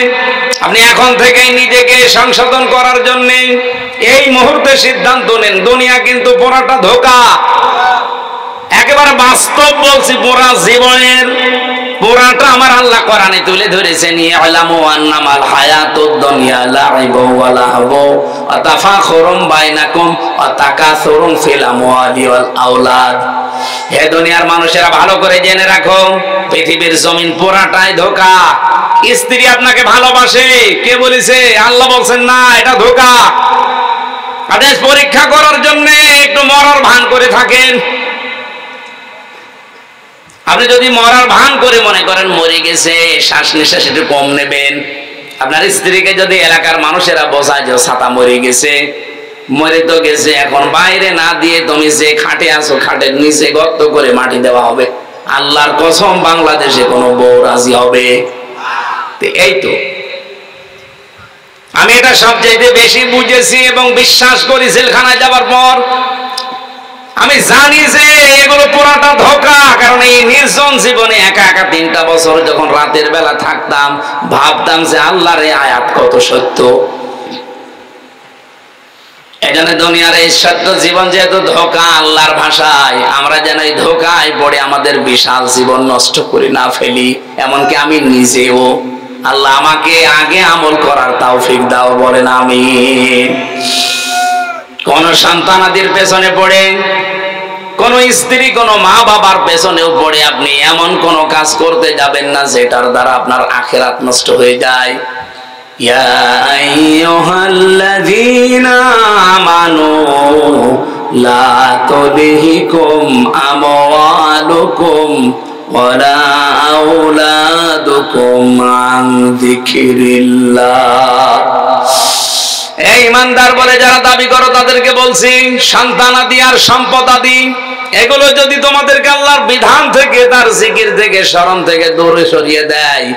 আপনি এখন থেকেই নিজেকে সংশোধন করার জন্য এই মুহূর্তে সিদ্ধান্ত নেন। দুনিয়া কিন্তু পুরাটা ধোঁকা, একেবারে বাস্তব বলছি, পুরা জীবনের পুরাটা আমার আল্লাহ কোরআনে তুলে ধরেছেন। ইয়ালামু আন্নামাল হায়াতুদ দুনিয়া লাইবু ওয়া লাহবু ওয়া তাফাখুরুম বাইনাকুম ওয়া তাকাসুরুম ফিল আমওয়ালি ওয়াল আওলাদ। হে দুনিয়ার মানুষেরা, ভালো করে জেনে রাখো, পৃথিবীর জমিন পুরাটাই ধোঁকা। স্ত্রী আপনাকে ভালোবাসে, কে বলেছে? আল্লাহ বলছেন না, এটা ধোঁকা। আদেশ পরীক্ষা করার জন্য একটু মরার ভান করে থাকেন। আপনি যদি মরার ভান করে মনে করেন মরে গেছে, শ্বাস নিঃশ্বাস একটু কম নেবেন, আপনার স্ত্রীকে যদি এলাকার মানুষেরা বোঝায় যে ছাতা মরে গেছে, মরে তো গেছে, এখন বাইরে না দিয়ে তুমি যে খাটে আছো, খাটের নিচে গর্ত করে মাটি দেওয়া হবে। আল্লাহর কসম, বাংলাদেশে কোনো বউ রাজি হবে? এই তো আমি এটা সবচেয়ে বেশি বুঝেছি এবং বিশ্বাস করি জেলখানায় যাবার পর। আমি জানি যে এগুলো পুরাটা ধোঁকা, কারণ এই নির্জন জীবনে একা একা 3টা বছর যখন রাতের বেলা থাকতাম, ভাবতাম যে আল্লাহর এই আয়াত কত সত্য। এজন্য দুনিয়ার এই সত্য জীবন যেহেতু ধোঁকা, আল্লাহর ভাষায়, আমরা যেন এই ধোঁকায় পড়ে আমাদের বিশাল জীবন নষ্ট করে না ফেলি। এমনকি আমি নিজেও। আল্লাহ আমাকে আগে আমল করার তৌফিক দাও, বলেন আমিন। কোন সন্তানাদির পেছনে পড়ে, কোন স্ত্রী, কোন মা বাবার পেছনেও পড়ে আপনি এমন কোন কাজ করতে যাবেন না যেটার দ্বারা আপনার আখিরাত নষ্ট হয়ে যায়। ইয়া আইয়ুহাল্লাযীনা আমানু লা তুলহিকুম আমওয়ালুকুম ওয়ালা আওলাদুকুম আন যিকরিল্লাহ। এই ইমানদার বলে যারা দাবি করো তাদেরকে বলছি, সন্তানাদি আর সম্পদাদি এগুলো যদি তোমাদেরকে আল্লাহর বিধান থেকে, তার জিকির থেকে, স্মরণ থেকে দূরে সরিয়ে দেয়,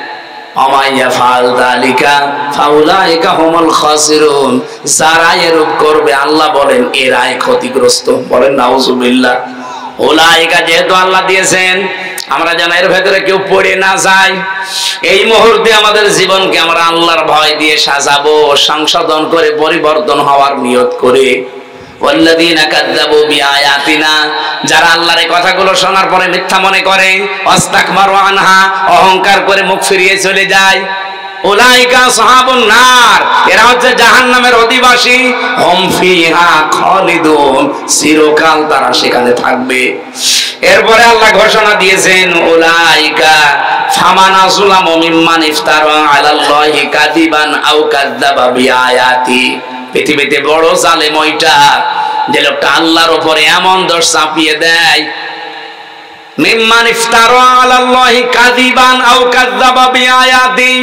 আমাইয়া ফাল যালিকা ফাউলাইকা হুমুল খাসিরুন, যারা এরূপ করবে আল্লাহ বলেন এরাই ক্ষতিগ্রস্ত। বলেন নাউজুবিল্লাহ। উলাইকা যেহেতু আল্লাহ দিয়েছেন, আমরা যেন এর ভেতরে কেউ পড়ে না যায়। এই মুহূর্তে আমাদের জীবনকে আমরা আল্লাহর ভয় দিয়ে সাজাবো, সংশোধন করে পরিবর্তন হওয়ার নিয়ত করে। ওয়াল্লাযীনা কাযযাবু বিআয়াতিনা, যারা আল্লাহর এই কথাগুলো শোনার পরে মিথ্যা মনে করে, ওয়াস্তাকবারু আনহা, অহংকার করে মুখ ফিরিয়ে চলে যায়, উলাইকা আসহাবুন নার, এরা হচ্ছে জাহান্নামের অধিবাসী। হুম ফিহা খালিদুন, চিরকাল তারা সেখানে থাকবে। এরপরে আল্লাহ ঘোষণা দিয়েছেন উলাইকা ফামান আযলামু মিম্মান ইফতারা আলাল্লাহি কাযিবান আও কাযযাবা বিআয়াতি। পৃথিবীতে বড় জালেম ওইটা যে লোকটা আল্লাহর উপরে এমন দোষ চাপিয়ে দেয়, মিম্মান ইফতারা আলাল্লাহি কাযিবান আও কাযযাবা বিআয়াতি,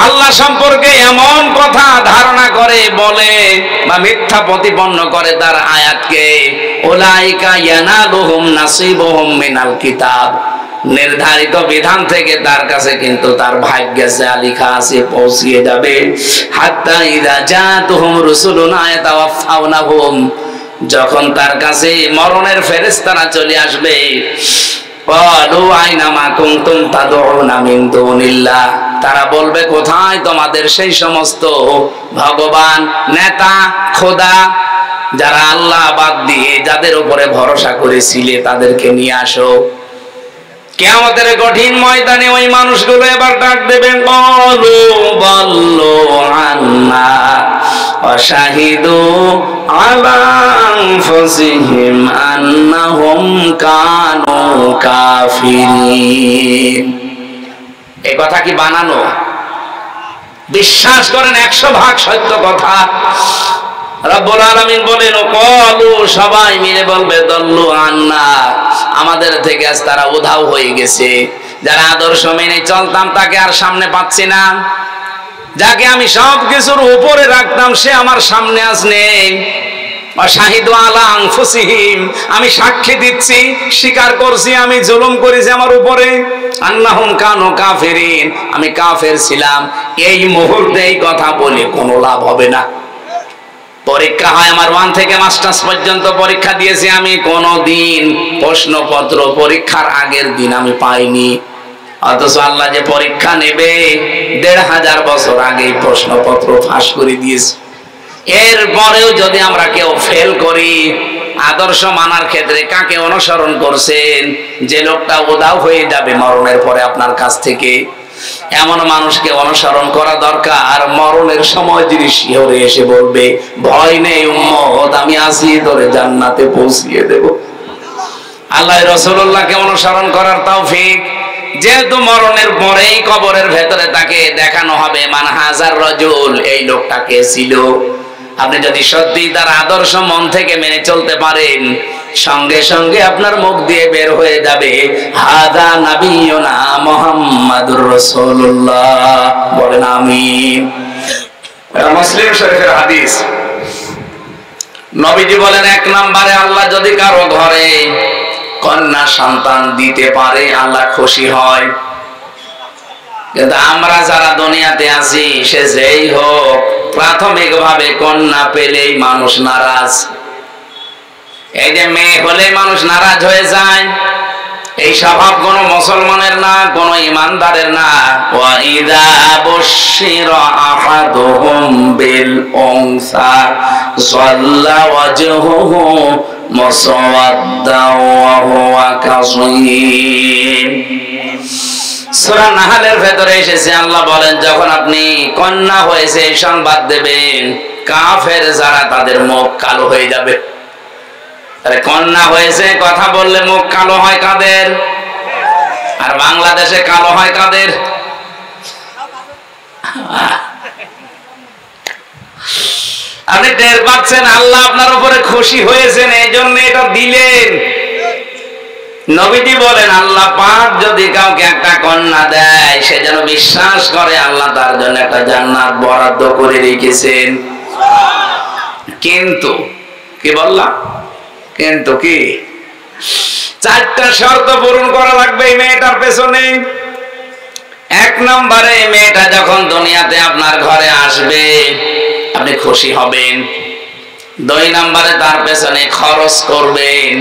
আল্লাহ সম্পর্কে এমন কথা ধারণা করে, বলে বা মিথ্যা প্রতিপন্ন করে তার আয়াতকে। উলাইকা ইয়ানালুহুম নাসিবুহুম মিনাল কিতাব, নির্ধারিত বিধান থেকে তার কাছে কিন্তু তার ভাগ্যে যা লেখা আছে পৌঁছিয়ে যাবে। হাত্তা ইযা জাতুহুম রুসুলুনা ইয়াতাওয়াফাউনাহুম, যখন তার কাছে মরণের ফেরেশতারা চলে আসবে, ক্বালু আইনা মা কুনতুম তাদউনা মিন দুনিল্লাহ, তারা বলবে কোথায় তোমাদের সেই সমস্ত ভগবান, নেতা, খোদা, যারা আল্লাহ বাদ দিয়ে যাদের উপরে ভরসা করেছিলে তাদেরকে নিয়ে আসো। কিয়ামতের কঠিন ময়দানে ওই মানুষগুলো এবার ডাক দেবেন, ক্বালু বাল্লু আন্না ওয়া শাহিদু আলা আনফুসিহিম আন্নাহুম কানু কাফিরিন। এই কথা কি বানানো? বিশ্বাস করেন 100% সত্য কথা। রব্বুল আলামিন বলেন, ক্বালু, সবাই মিলে বলবে, দল্লু আন্না, আমাদের থেকে আজ তারা উধাও হয়ে গেছে। যারা আদর্শ মেনে চলতাম তাকে আর সামনে পাচ্ছি না, যাকে আমি সব কিছুর উপরে রাখতাম সে আমার সামনে আজ নেই। শাহিদু আলা আনফুসিহিম, আমি সাক্ষী দিচ্ছি, স্বীকার করছি আমি জুলুম করেছি আমার উপরে। আন্নাহুম কানু কাফিরিন, আমি কাফের ছিলাম। এই মুহূর্তে এই কথা বলে কোনো লাভ হবে না। পরীক্ষা হয় আমার 1 থেকে মাস্টার্স পর্যন্ত পরীক্ষা দিয়েছি আমি, কোনদিন প্রশ্নপত্র পরীক্ষার আগের দিন আমি পাইনি। অথচ আল্লাহ যে পরীক্ষা নেবে 1500 বছর আগে প্রশ্নপত্র ফাঁস করে দিয়েছে। এরপরেও যদি আমরা কেউ ফেল করি, আদর্শ মানার ক্ষেত্রে কাকে অনুসরণ করছেন? যে লোকটা উধাও হয়ে যাবে মরণের পরে আপনার কাছ থেকে, এমন মানুষকে অনুসরণ করা দরকার। আর মরণের সময় যিনি শিহরে এসে বলবে, ভয় নেই উম্মত, আমি আছি, তোরে জান্নাতে পৌঁছিয়ে দেব। আল্লাহ রাসূলুল্লাহকে অনুসরণ করার তৌফিক। যেহেতু মরণের পরেই কবরের ভেতরে তাকে দেখানো হবে মান হাজার রাজুল, এই লোকটা কে ছিল। আপনি যদি সত্যি তার আদর্শ মন থেকে মেনে চলতে পারেন, সঙ্গে সঙ্গে আপনার মুখ দিয়ে বের হয়ে যাবে, হাদা নাবিয়ুনা মুহাম্মাদুর রাসূলুল্লাহ। বলেন আমিন। মুসলিম শরীফের হাদিস, নবীজি বলেন, 1 নম্বরে আল্লাহ যদি কারো ঘরে কন্যা সন্তান দিতে পারে আল্লাহ খুশি হয়। কিন্তু আমরা যারা দুনিয়াতে আছি, সে যেই হোক, প্রাথমিকভাবে কন্যা পেলেই মানুষ নারাজ। এই যে মেয়ে হলে মানুষ নারাজ হয়ে যায়, এই স্বভাব কোন মুসলমানের না, কোন ইমানদারের না। ওয়া ইযা বুশিরা আহাদুহুম বিল উনসা যাল্লা ওয়াজহুহু মুসাওয়াদ্দা ওয়া হুয়া কাযীম। সূরা নাহলের ভেতরে এসেছে, আল্লাহ বলেন, যখন আপনি কন্যা হয়েছে এই সংবাদ দেবেন, কাফের যারা তাদের মুখ কালো হয়ে যাবে। আরে কন্যা হয়েছে কথা বললে মুখ কালো হয় কাদের? আর বাংলাদেশে কালো হয় কাদের? আপনি টের পাচ্ছেন আল্লাহ আপনার উপরে খুশি হয়েছেন, এই জন্য এটা দিলেন। নবীজি বলেন আল্লাহ পাক যদি কাউকে একটা কন্যা দেয়, সে যেন বিশ্বাস করে আল্লাহ তার জন্য একটা জান্নাত বরাদ্দ করে রেখেছেন। কিন্তু কি বললাম? কিন্তু কি? 4টা শর্ত পূরণ করা লাগবে এই মেয়েটার পেছনে। 1 নম্বরে, এই মেয়েটা যখন দুনিয়াতে আপনার ঘরে আসবে আপনি খুশি হবেন। 2 নম্বরে, তার পেছনে খরচ করবেন।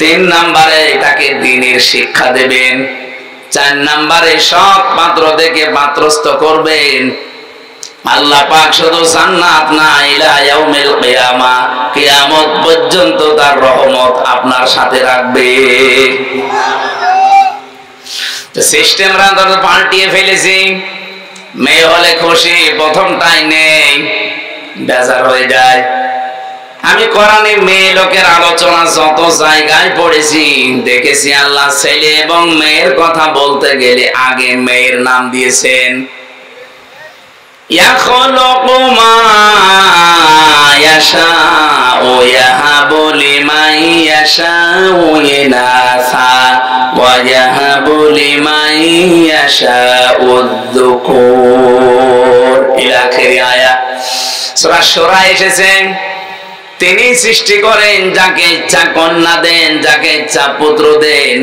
3 নম্বরে, তাকে দ্বীনের শিক্ষা দেবেন। 4 নম্বরে, সৎ পাত্র দেখে পাত্রস্থ করবেন। আল্লাহ পাক শুধু জান্নাত না, ইলা ইয়াউমিল কিয়ামা, কিয়ামত পর্যন্ত তার রহমত আপনার সাথে রাখবে। সিস্টেমরা তো পাল্টিয়ে ফেলেছি। মেয়ে হলে খুশি, প্রথমটাই নেই, বেজার হয়ে যায়। আমি কোরআনে মেয়ে লোকের আলোচনা যত জায়গায় পড়েছি, দেখেছি আল্লাহ ছেলে এবং মেয়ের কথা বলতে গেলে আগে মেয়ের নাম দিয়েছেন। ইয়াখলুকু মা ইয়াশাউ ইয়াহাবু লিমান ইয়াশাউ ইনাসা ওয়া ইয়াহাবু লিমান ইয়াশাউ যুকুর ইলা আখির আয়াত। সূরা শুরা এসেছে, তিনি সৃষ্টি করেন, যাকে ইচ্ছা কন্যা দেন, যাকে ইচ্ছা পুত্র দেন।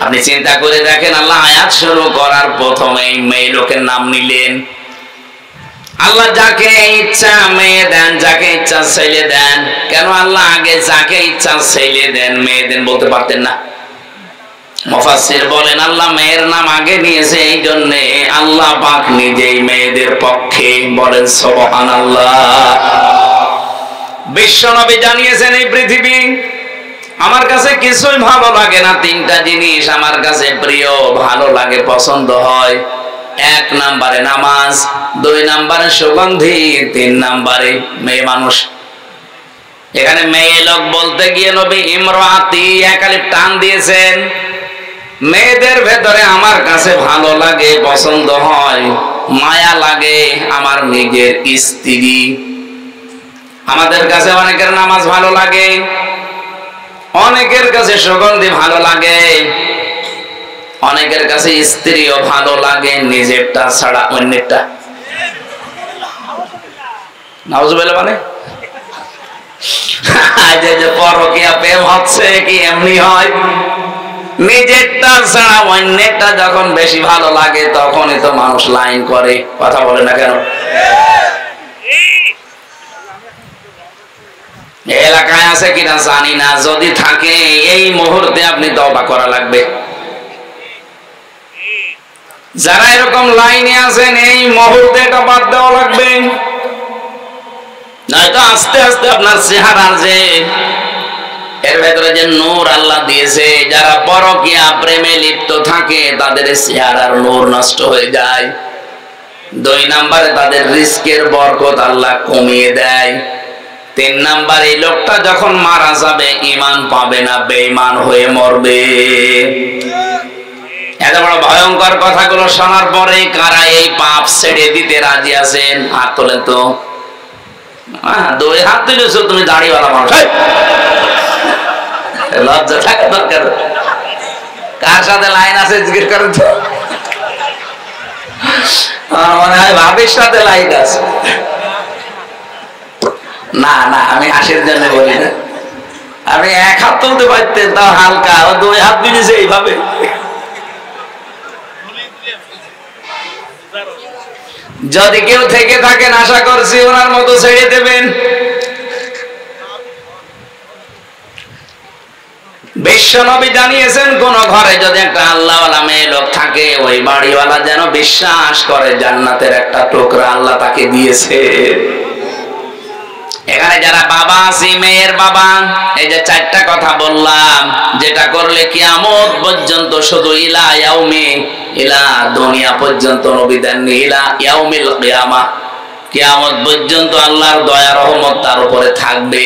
আপনি চিন্তা করে দেখেন, আল্লাহ আয়াত শুরু করার প্রথমেই মেয়ে লোকের নাম নিলেন। আল্লাহ যাকে ইচ্ছা মেয়ে দেন, যাকে ইচ্ছা ছেলে দেন। কেন আল্লাহ আগে যাকে ইচ্ছা ছেলে দেন মেয়ে দেন বলতে পারতেন না? মুফাসসির বলেন আল্লাহ মেয়ের নাম আগে নিয়েছে এই জন্য আল্লাহ পাক নিজেই মেয়েদের পক্ষে। বলেন সুবহানাল্লাহ। বিশ্বনবী জানিয়েছেন, এই পৃথিবী আমার কাছে কিছুই ভালো লাগে না, 3টা জিনিস আমার কাছে প্রিয়, ভালো লাগে, পছন্দ হয়। 1 নম্বরে নামাজ, 2 নম্বরে সুগন্ধি, 3 নম্বরে মেয়ে মানুষ। এখানে মেয়ে লোক বলতে গিয়ে নবী ইমরাতি একালিফ টান দিয়েছেন। মেয়েদের ভেতরে আমার কাছে ভালো লাগে, পছন্দ হয়, মায়া লাগে আমার নিজের স্ত্রী। আমাদের কাছে অনেকের নামাজ ভালো লাগে, অনেকের কাছে সুগন্ধি ভালো লাগে, অনেকের কাছে স্ত্রীও ভালো লাগে, নিজেরটা ছাড়া অন্যেরটা। নাউজুবিল্লাহ। মানে যে পরকীয়া প্রেম হচ্ছে কি এমনি হয়? নিজেরটা ছাড়া অন্যেরটা যখন বেশি ভালো লাগে তখনই তো মানুষ লাইন করে। কথা বলে না কেন? এলাকায় আছে কিনা জানি না, যদি থাকে এই মুহূর্তে আপনি তওবা করা লাগবে। যারা এরকম লাইনে আছেন এই মুহূর্তে এটা বাদ দেওয়া লাগবে, নয়তো আস্তে আস্তে আপনার চেহারার যে এর ভেতরে যে নূর আল্লাহ দিয়েছে, যারা পরকীয়া প্রেমে লিপ্ত থাকে তাদের চেহারার নূর নষ্ট হয়ে যায়। 2 নম্বরে তাদের রিস্কের বরকত আল্লাহ কমিয়ে দেয়। 3 নম্বরে লোকটা যখন মারা যাবে ঈমান পাবে না, বেঈমান হয়ে মরবে। এত বড় ভয়ঙ্কর কথাগুলো শোনার পরে কারা এই পাপ ছেড়ে দিতে রাজি আছেন? হাত তোলেন তো। 2 হাত তুলেছো তুমি, দাড়িওয়ালা মানুষ। লজ্জা থাকা দরকার। কার সাথে লাইন আছে জিজ্ঞেস করেন তো। আমার মনে হয় ভাবির সাথে লাইন আছে। না না, আমি হাসির জন্য বলি না। আমি 1 হাত তুলতে পারতেন, তাও হালকা। 2 হাত তুলেছে এইভাবে। যদি কেউ থেকে থাকেন আশা করছি ওনার মতো ছেড়ে দেবেন। বিশ্বনবী জানিয়েছেন, কোন ঘরে যদি একটা আল্লাহওয়ালা মেয়ে লোক থাকে, ওই বাড়িওয়ালা যেন বিশ্বাস করে জান্নাতের একটা টুকরা আল্লাহ তাকে দিয়েছে। এখানে যারা বাবা আছি, মেয়ের বাবা, এই যে 4টা কথা বললাম, যেটা করলে কিয়ামত পর্যন্ত, শুধু ইলা ইয়াউমি, ইলা দুনিয়া পর্যন্ত নবী দেননি, ইলা ইয়াউমিল কিয়ামা, কিয়ামত পর্যন্ত আল্লাহর দয়া রহমত তার উপরে থাকবে।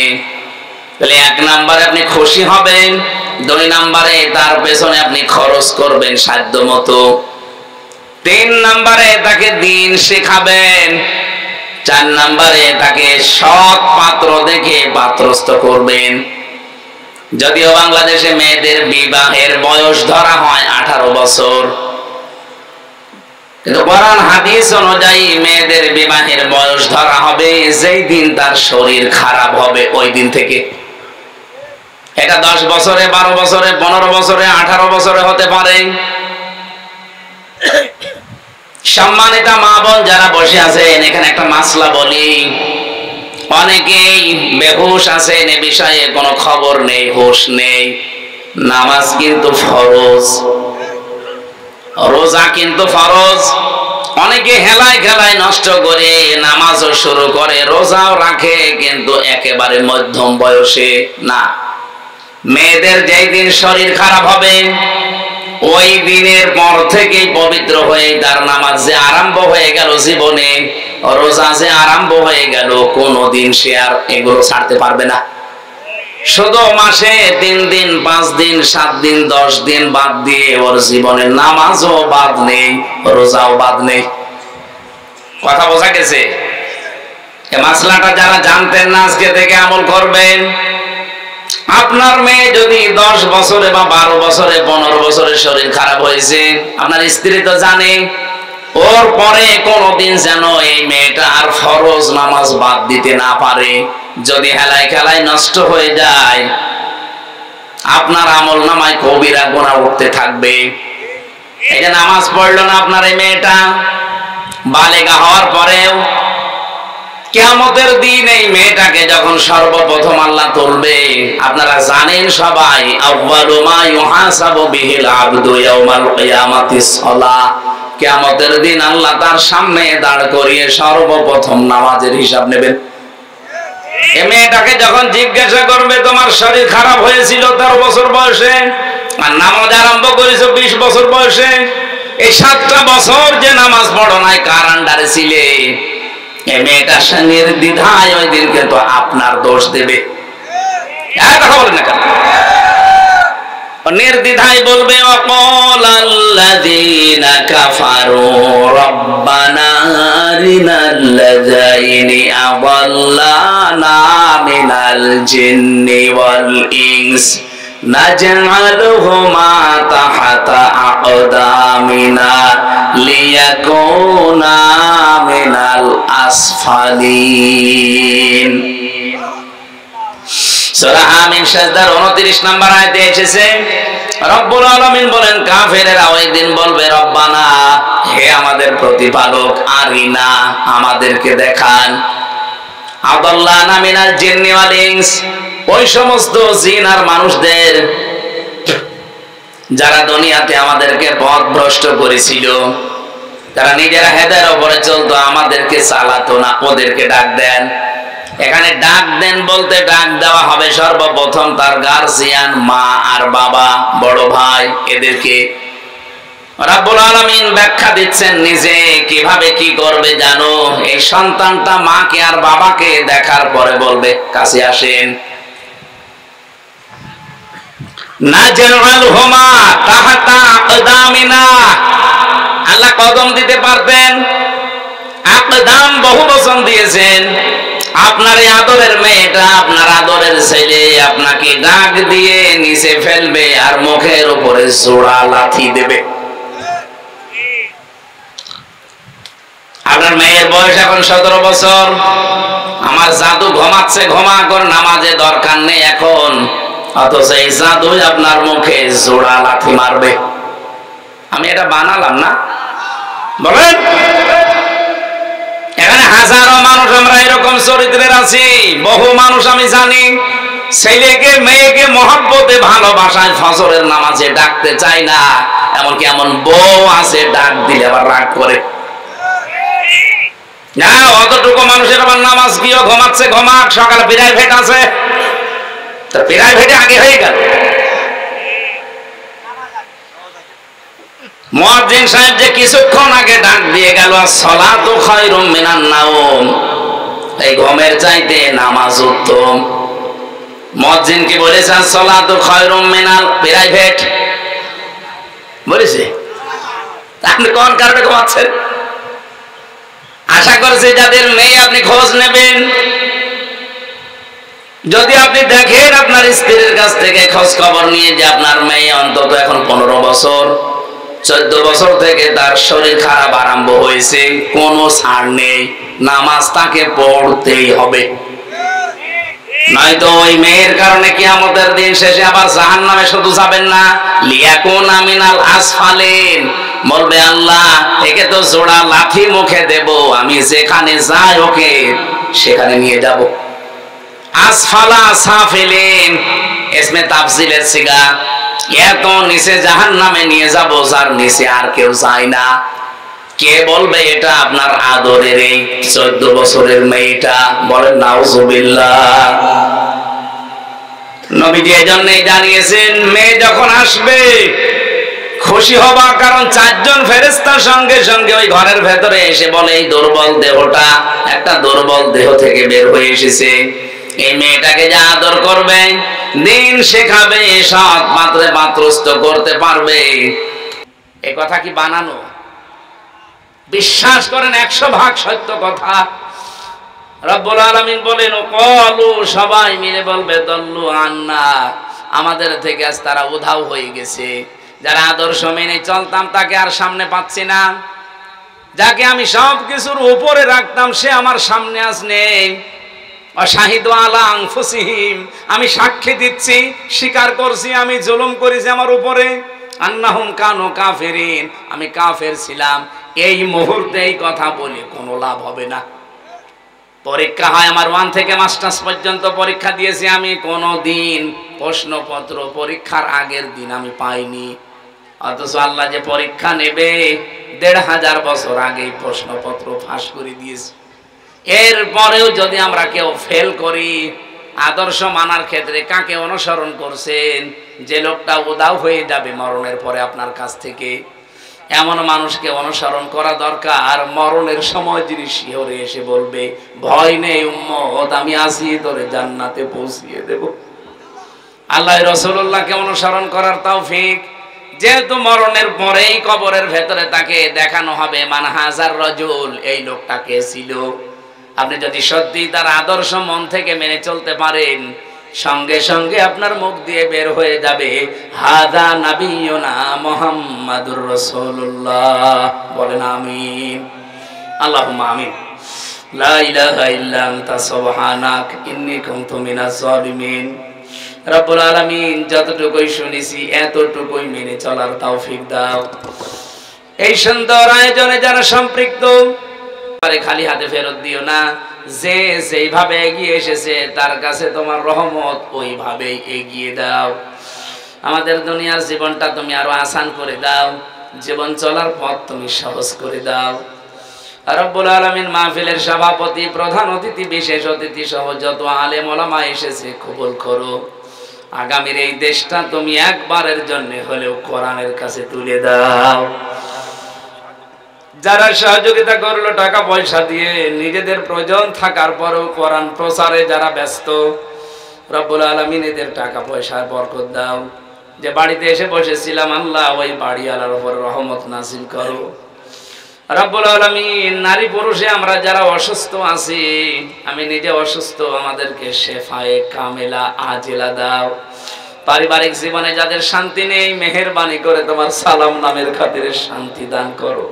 তাহলে 1 নম্বরে আপনি খুশি হবেন, 2 নম্বরে তার পেছনে আপনি খরচ করবেন সাধ্য মতো, 3 নম্বরে তাকে দিন শেখাবেন, 4 নম্বরে তাকে সৎ পাত্র দেখে পাত্রস্থ করবেন। যদিও বাংলাদেশে মেয়েদের বিবাহের বয়স ধরা হয় 18 বছর, কিন্তু কোরআন হাদিস অনুযায়ী মেয়েদের বিবাহের বয়স ধরা হবে যেই দিন তার শরীর খারাপ হবে ওই দিন থেকে। এটা 10 বছরে, 12 বছরে, 15 বছরে, 18 বছরে হতে পারে। সম্মানিতা মা বোন যারা বসে আছেন, এখানে একটা মাসলা বলি। অনেকেই বেহুশ আছেন, এ বিষয়ে কোনো খবর নেই, হুঁশ নেই। নামাজ কিন্তু ফরজ, রোজা কিন্তু ফরজ। অনেকে হেলায় খেলায় নষ্ট করে নামাজও শুরু করে, রোজাও রাখে, কিন্তু একেবারে মধ্যম বয়সে না। মেয়েদের যেই দিন শরীর খারাপ হবে ওই দিনের পর থেকেই পবিত্র হয়ে তার নামাজ যে আরম্ভ হয়ে গেল জীবনে, রোজা যে আরম্ভ হয়ে গেল, কোনদিন সে আর এগুলো ছাড়তে পারবে না। শুধু মাসে 3 দিন, 5 দিন, 7 দিন, 10 দিন বাদ দিয়ে ওর জীবনে নামাজও বাদ নেই, রোজাও বাদ নেই। কথা বোঝা গেছে? এই মাসলাটা যারা জানতেন না আজকে থেকে আমল করবেন। আপনার মেয়ে যদি 10 বছরে বা 12 বছরে, 15 বছরে শরীর খারাপ হয়েছে, আপনার স্ত্রী তো জানে, ওর পরে কোনদিন যেন এই মেয়েটা আর ফরজ নামাজ বাদ দিতে না পারে। যদি হেলায় খেলায় নষ্ট হয়ে যায়, আপনার আমল নামায় কবিরা গুনাহ উঠতে থাকবে। এই যে নামাজ পড়লো না আপনার এই মেয়েটা, বালেগা হওয়ার পরেও কিয়ামতের দিন এই মেয়েটাকে যখন সর্বপ্রথম আল্লাহ তুলবে, আপনারা জানেন সবাই, আউয়ালু মা ইউহাসাবু বিহিল আবদু ইয়াউমাল কিয়ামাতিস সালাহ। কিয়ামতের দিন আল্লাহ তার সামনে দাঁড় করিয়ে সর্বপ্রথম নামাজের হিসাব নেবেন। এই মেয়েটাকে যখন জিজ্ঞাসা করবে, তোমার শরীর খারাপ হয়েছিল 13 বছর বয়সে, আর নামাজ আরম্ভ করেছো 20 বছর বয়সে, এই 7টা বছর যে নামাজ পড়ো নাই, কার আন্ডারে ছিলে? এই মেয়েটা নির্দ্বিধায় ওই দিন কিন্তু আপনার দোষ দেবে। কথা বলেন না কেন? নির্দ্বিধায় বলবে, ওয়াকালাল্লাযীনা কাফারু রাব্বানা আরিনাল্লাযাইনি আযাল্লানা মিনাল জিন্নি ওয়াল ইনস নাজআলুহুমা তাহতা আকদামিনা লিয়াকুনা মিনাল আসফালিন। সূরা আমিন সাজদার 29 নম্বর আয়াতে এসেছে, রব্বুল আলামিন বলেন, কাফেরেরা ওই দিন বলবে, রব্বানা, হে আমাদের প্রতিপালক, আরিনা, আমাদেরকে দেখান, আযাল্লানা মিনাল জিন্নি ওয়াল ইনস, ওই সমস্ত জিন আর মানুষদের যারা দুনিয়াতে আমাদেরকে পথভ্রষ্ট করেছিল, তারা নিজেরা হেদায়ের উপরে চলতো, আমাদেরকে চালাতো না, ওদেরকে ডাক দেন। এখানে ডাক দেন বলতে ডাক দেওয়া হবে সর্বপ্রথম তার গার্জিয়ান, মা আর বাবা, বড় ভাই, এদেরকে। রাব্বুল আলামিন ব্যাখ্যা দিচ্ছেন নিজে কিভাবে কি করবে জানো। এই সন্তানটা মাকে আর বাবাকে দেখার পরে বলবে, কাছে আসেন। নাজআলহুমা তাহতা আকদামিনা, আল্লাহ কদম দিতে পারতেন, আকদাম বহু বচন দিয়েছেন। আপনার এই আদরের মেয়েটা, আপনার আদরের ছেলে আপনাকে ডাক দিয়ে নিচে ফেলবে আর মুখের উপরে জোড়া লাথি দেবে। আপনার মেয়ের বয়স এখন 17 বছর, আমার জাদু ঘুমাচ্ছে, ঘুমা কর, নামাজে দরকার নেই এখন, অথচ এই জাদু আপনার মুখে জোড়া লাথি মারবে। আমি এটা বানালাম না, বলেন? এখানে হাজারো মানুষ আমরা এরকম চরিত্রের আছি, বহু মানুষ আমি জানি, ছেলেকে মেয়েকে মহব্বতে ভালোবাসায় ফজরের নামাজে ডাকতে চায় না, এমনকি এমন বউ আছে ডাক দিলে আবার রাগ করে। না, অতটুকু মানুষের আবার নামাজ গিয়ে ঘুমাচ্ছে, ঘুমাক, সকালে প্রাইভেট আছে, তো প্রাইভেটে আগে হয়ে গেল। মুয়াজ্জিন সাহেব যে কিছুক্ষণ আগে ডাক দিয়ে গেল, সালাতু খায়রুম মিনান নাওম, এই ঘুমের চাইতে নামাজ উত্তম। মুয়াজ্জিন কি বলেছে? সালাতু খায়রুম মিনাল প্রাইভেট বলেছে। আপনি কোন কারণে ঘুমাচ্ছেন? আশা করছি যাদের মেয়ে আপনি খোঁজ নেবেন, যদি আপনি দেখেন আপনার স্ত্রীর কাছ থেকে খোঁজ খবর নিয়ে যে আপনার মেয়ে অন্তত এখন 15 বছর 14 বছর থেকে তার শরীর খারাপ আরম্ভ হয়েছে, কোনো ছাড় নেই, নামাজ তাকে পড়তেই হবে, নয়তো ওই মেয়ের কারণে কিয়ামতের দিন শেষে আবার জাহান্নামে শুধু যাবেন না, লিয়াকুনা মিনাল আসফালিন, বলবে আল্লাহ একে তো জোড়া লাঠি মুখে দেব, আমি যেখানে যাই ওকে সেখানে নিয়ে যাব। আসফালা সাফিলিন ইসমে তাফজিলের সিগা, এত নিচে জাহান্নামে নিয়ে যাব যার নিচে আর কেউ যায় না। কে বলবে এটা? আপনার আদরের এই 14 বছরের মেয়েটা। বলেন নাউজুবিল্লাহ। নবীজি এজন্যই জানিয়েছেন মেয়ে যখন আসবে খুশি হবা, কারণ 4 জন ফেরেশতা সঙ্গে সঙ্গে ওই ঘরের ভেতরে এসে বলে এই দুর্বল দেহটা একটা দুর্বল দেহ থেকে বের হয়ে এসেছে, এই মেয়েটাকে যা আদর করবে, দিন শেখাবে, সৎ পাত্রে পাত্রস্থ করতে পারবে। এই কথা কি বানানো? বিশ্বাস করেন 100 ভাগ সত্য কথা। রব্বুল আলামিন বলেন ক্বালু, সবাই মিলে বলবে দল্লু আন্না, আমাদের থেকে আজ তারা উধাও হয়ে গেছে। যারা আদর্শ মেনে চলতাম তাকে আর সামনে পাচ্ছি না, যাকে আমি সব কিছুর উপরে রাখতাম সে আমার সামনে আজ নেই। অশাহিদু আলা আনফুসিহিম, আমি সাক্ষী দিচ্ছি, স্বীকার করছি আমি জুলুম করেছি আমার উপরে। আন্নাহুম কানু কাফিরিন, আমি কাফের ছিলাম। এই মুহূর্তে এই কথা বলে কোনো লাভ হবে না। পরীক্ষা হয় আমার 1 থেকে মাস্টার্স পর্যন্ত পরীক্ষা দিয়েছি আমি, কোনো দিন প্রশ্নপত্র পরীক্ষার আগের দিন আমি পাইনি। অথচ আল্লাহ যে পরীক্ষা নেবে 1500 বছর আগেই প্রশ্নপত্র ফাঁস করে দিয়েছে। এরপরেও যদি আমরা কেউ ফেল করি, আদর্শ মানার ক্ষেত্রে কাকে অনুসরণ করছেন? যে লোকটা উদাও হয়ে যাবে মরণের পরে আপনার কাছ থেকে, এমন মানুষকে অনুসরণ করা দরকার। মরণের সময় যিনি শিহরে এসে বলবে ভয় নেই উম্মত, আমি আছি, তোরে জান্নাতে পৌঁছিয়ে দেব। আল্লাহ রাসূলুল্লাহকে অনুসরণ করার তৌফিক। যেহেতু মরণের পরেই কবরের ভেতরে তাকে দেখানো হবে মান হাজার রাজুল, এই লোকটা কে ছিল। আপনি যদি সত্যি তার আদর্শ মন থেকে মেনে চলতে পারেন, সঙ্গে সঙ্গে আপনার মুখ দিয়ে বের হয়ে যাবে হাযা নাবিয়ুনা মুহাম্মাদুর রাসূলুল্লাহ। বলেন আমিন। আল্লাহুম্মা আমিন। লা ইলাহা ইল্লা আনতা সুবহানাক ইন্নী কুনতু মিনাজ জালিমিন। রব্বুল আলামিন যতটুকুই শুনেছি এতটুকুই মেনে চলার তৌফিক দাও। এই সুন্দর আয়োজনে যারা সম্পৃক্ত, খালি হাতে ফেরত দিও না। যে যেইভাবে এগিয়ে এসেছে তার কাছে তোমার রহমত ওইভাবেই এগিয়ে দাও। আমাদের দুনিয়ার জীবনটা তুমি আরো আসান করে দাও, জীবন চলার পথ তুমি সহজ করে দাও। রব্বুল আলামিন মাহফিলের সভাপতি, প্রধান অতিথি, বিশেষ অতিথি সহ যত আলেম ওলামা এসেছে কবুল করো। আগামীর এই দেশটা তুমি একবারের জন্য হলেও কোরআনের কাছে তুলে দাও। যারা সহযোগিতা করলো টাকা পয়সা দিয়ে, নিজেদের প্রয়োজন থাকার পরেও কোরআন প্রচারে যারা ব্যস্ত, রব্বুল আলামিন এদের টাকা পয়সার বরকত দাও। যে বাড়িতে এসে বসেছিলাম আল্লাহ ওই বাড়িওয়ালার উপর রহমত নাযিল করো। রব্বুল আলামিন নারী পুরুষে আমরা যারা অসুস্থ আছি, আমি নিজে অসুস্থ, আমাদেরকে শেফায়ে কামেলা আজিলা দাও। পারিবারিক জীবনে যাদের শান্তি নেই, মেহেরবানি করে তোমার সালাম নামের খাতিরে শান্তি দান করো।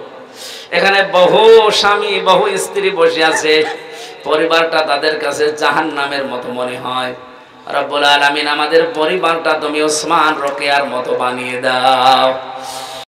এখানে বহু স্বামী বহু স্ত্রী বসে আছে, পরিবারটা তাদের কাছে জাহান্নামের মতো মনে হয়। রব্বুল আলামিন আমাদের পরিবারটা তুমি ওসমান রোকেয়ার মতো বানিয়ে দাও।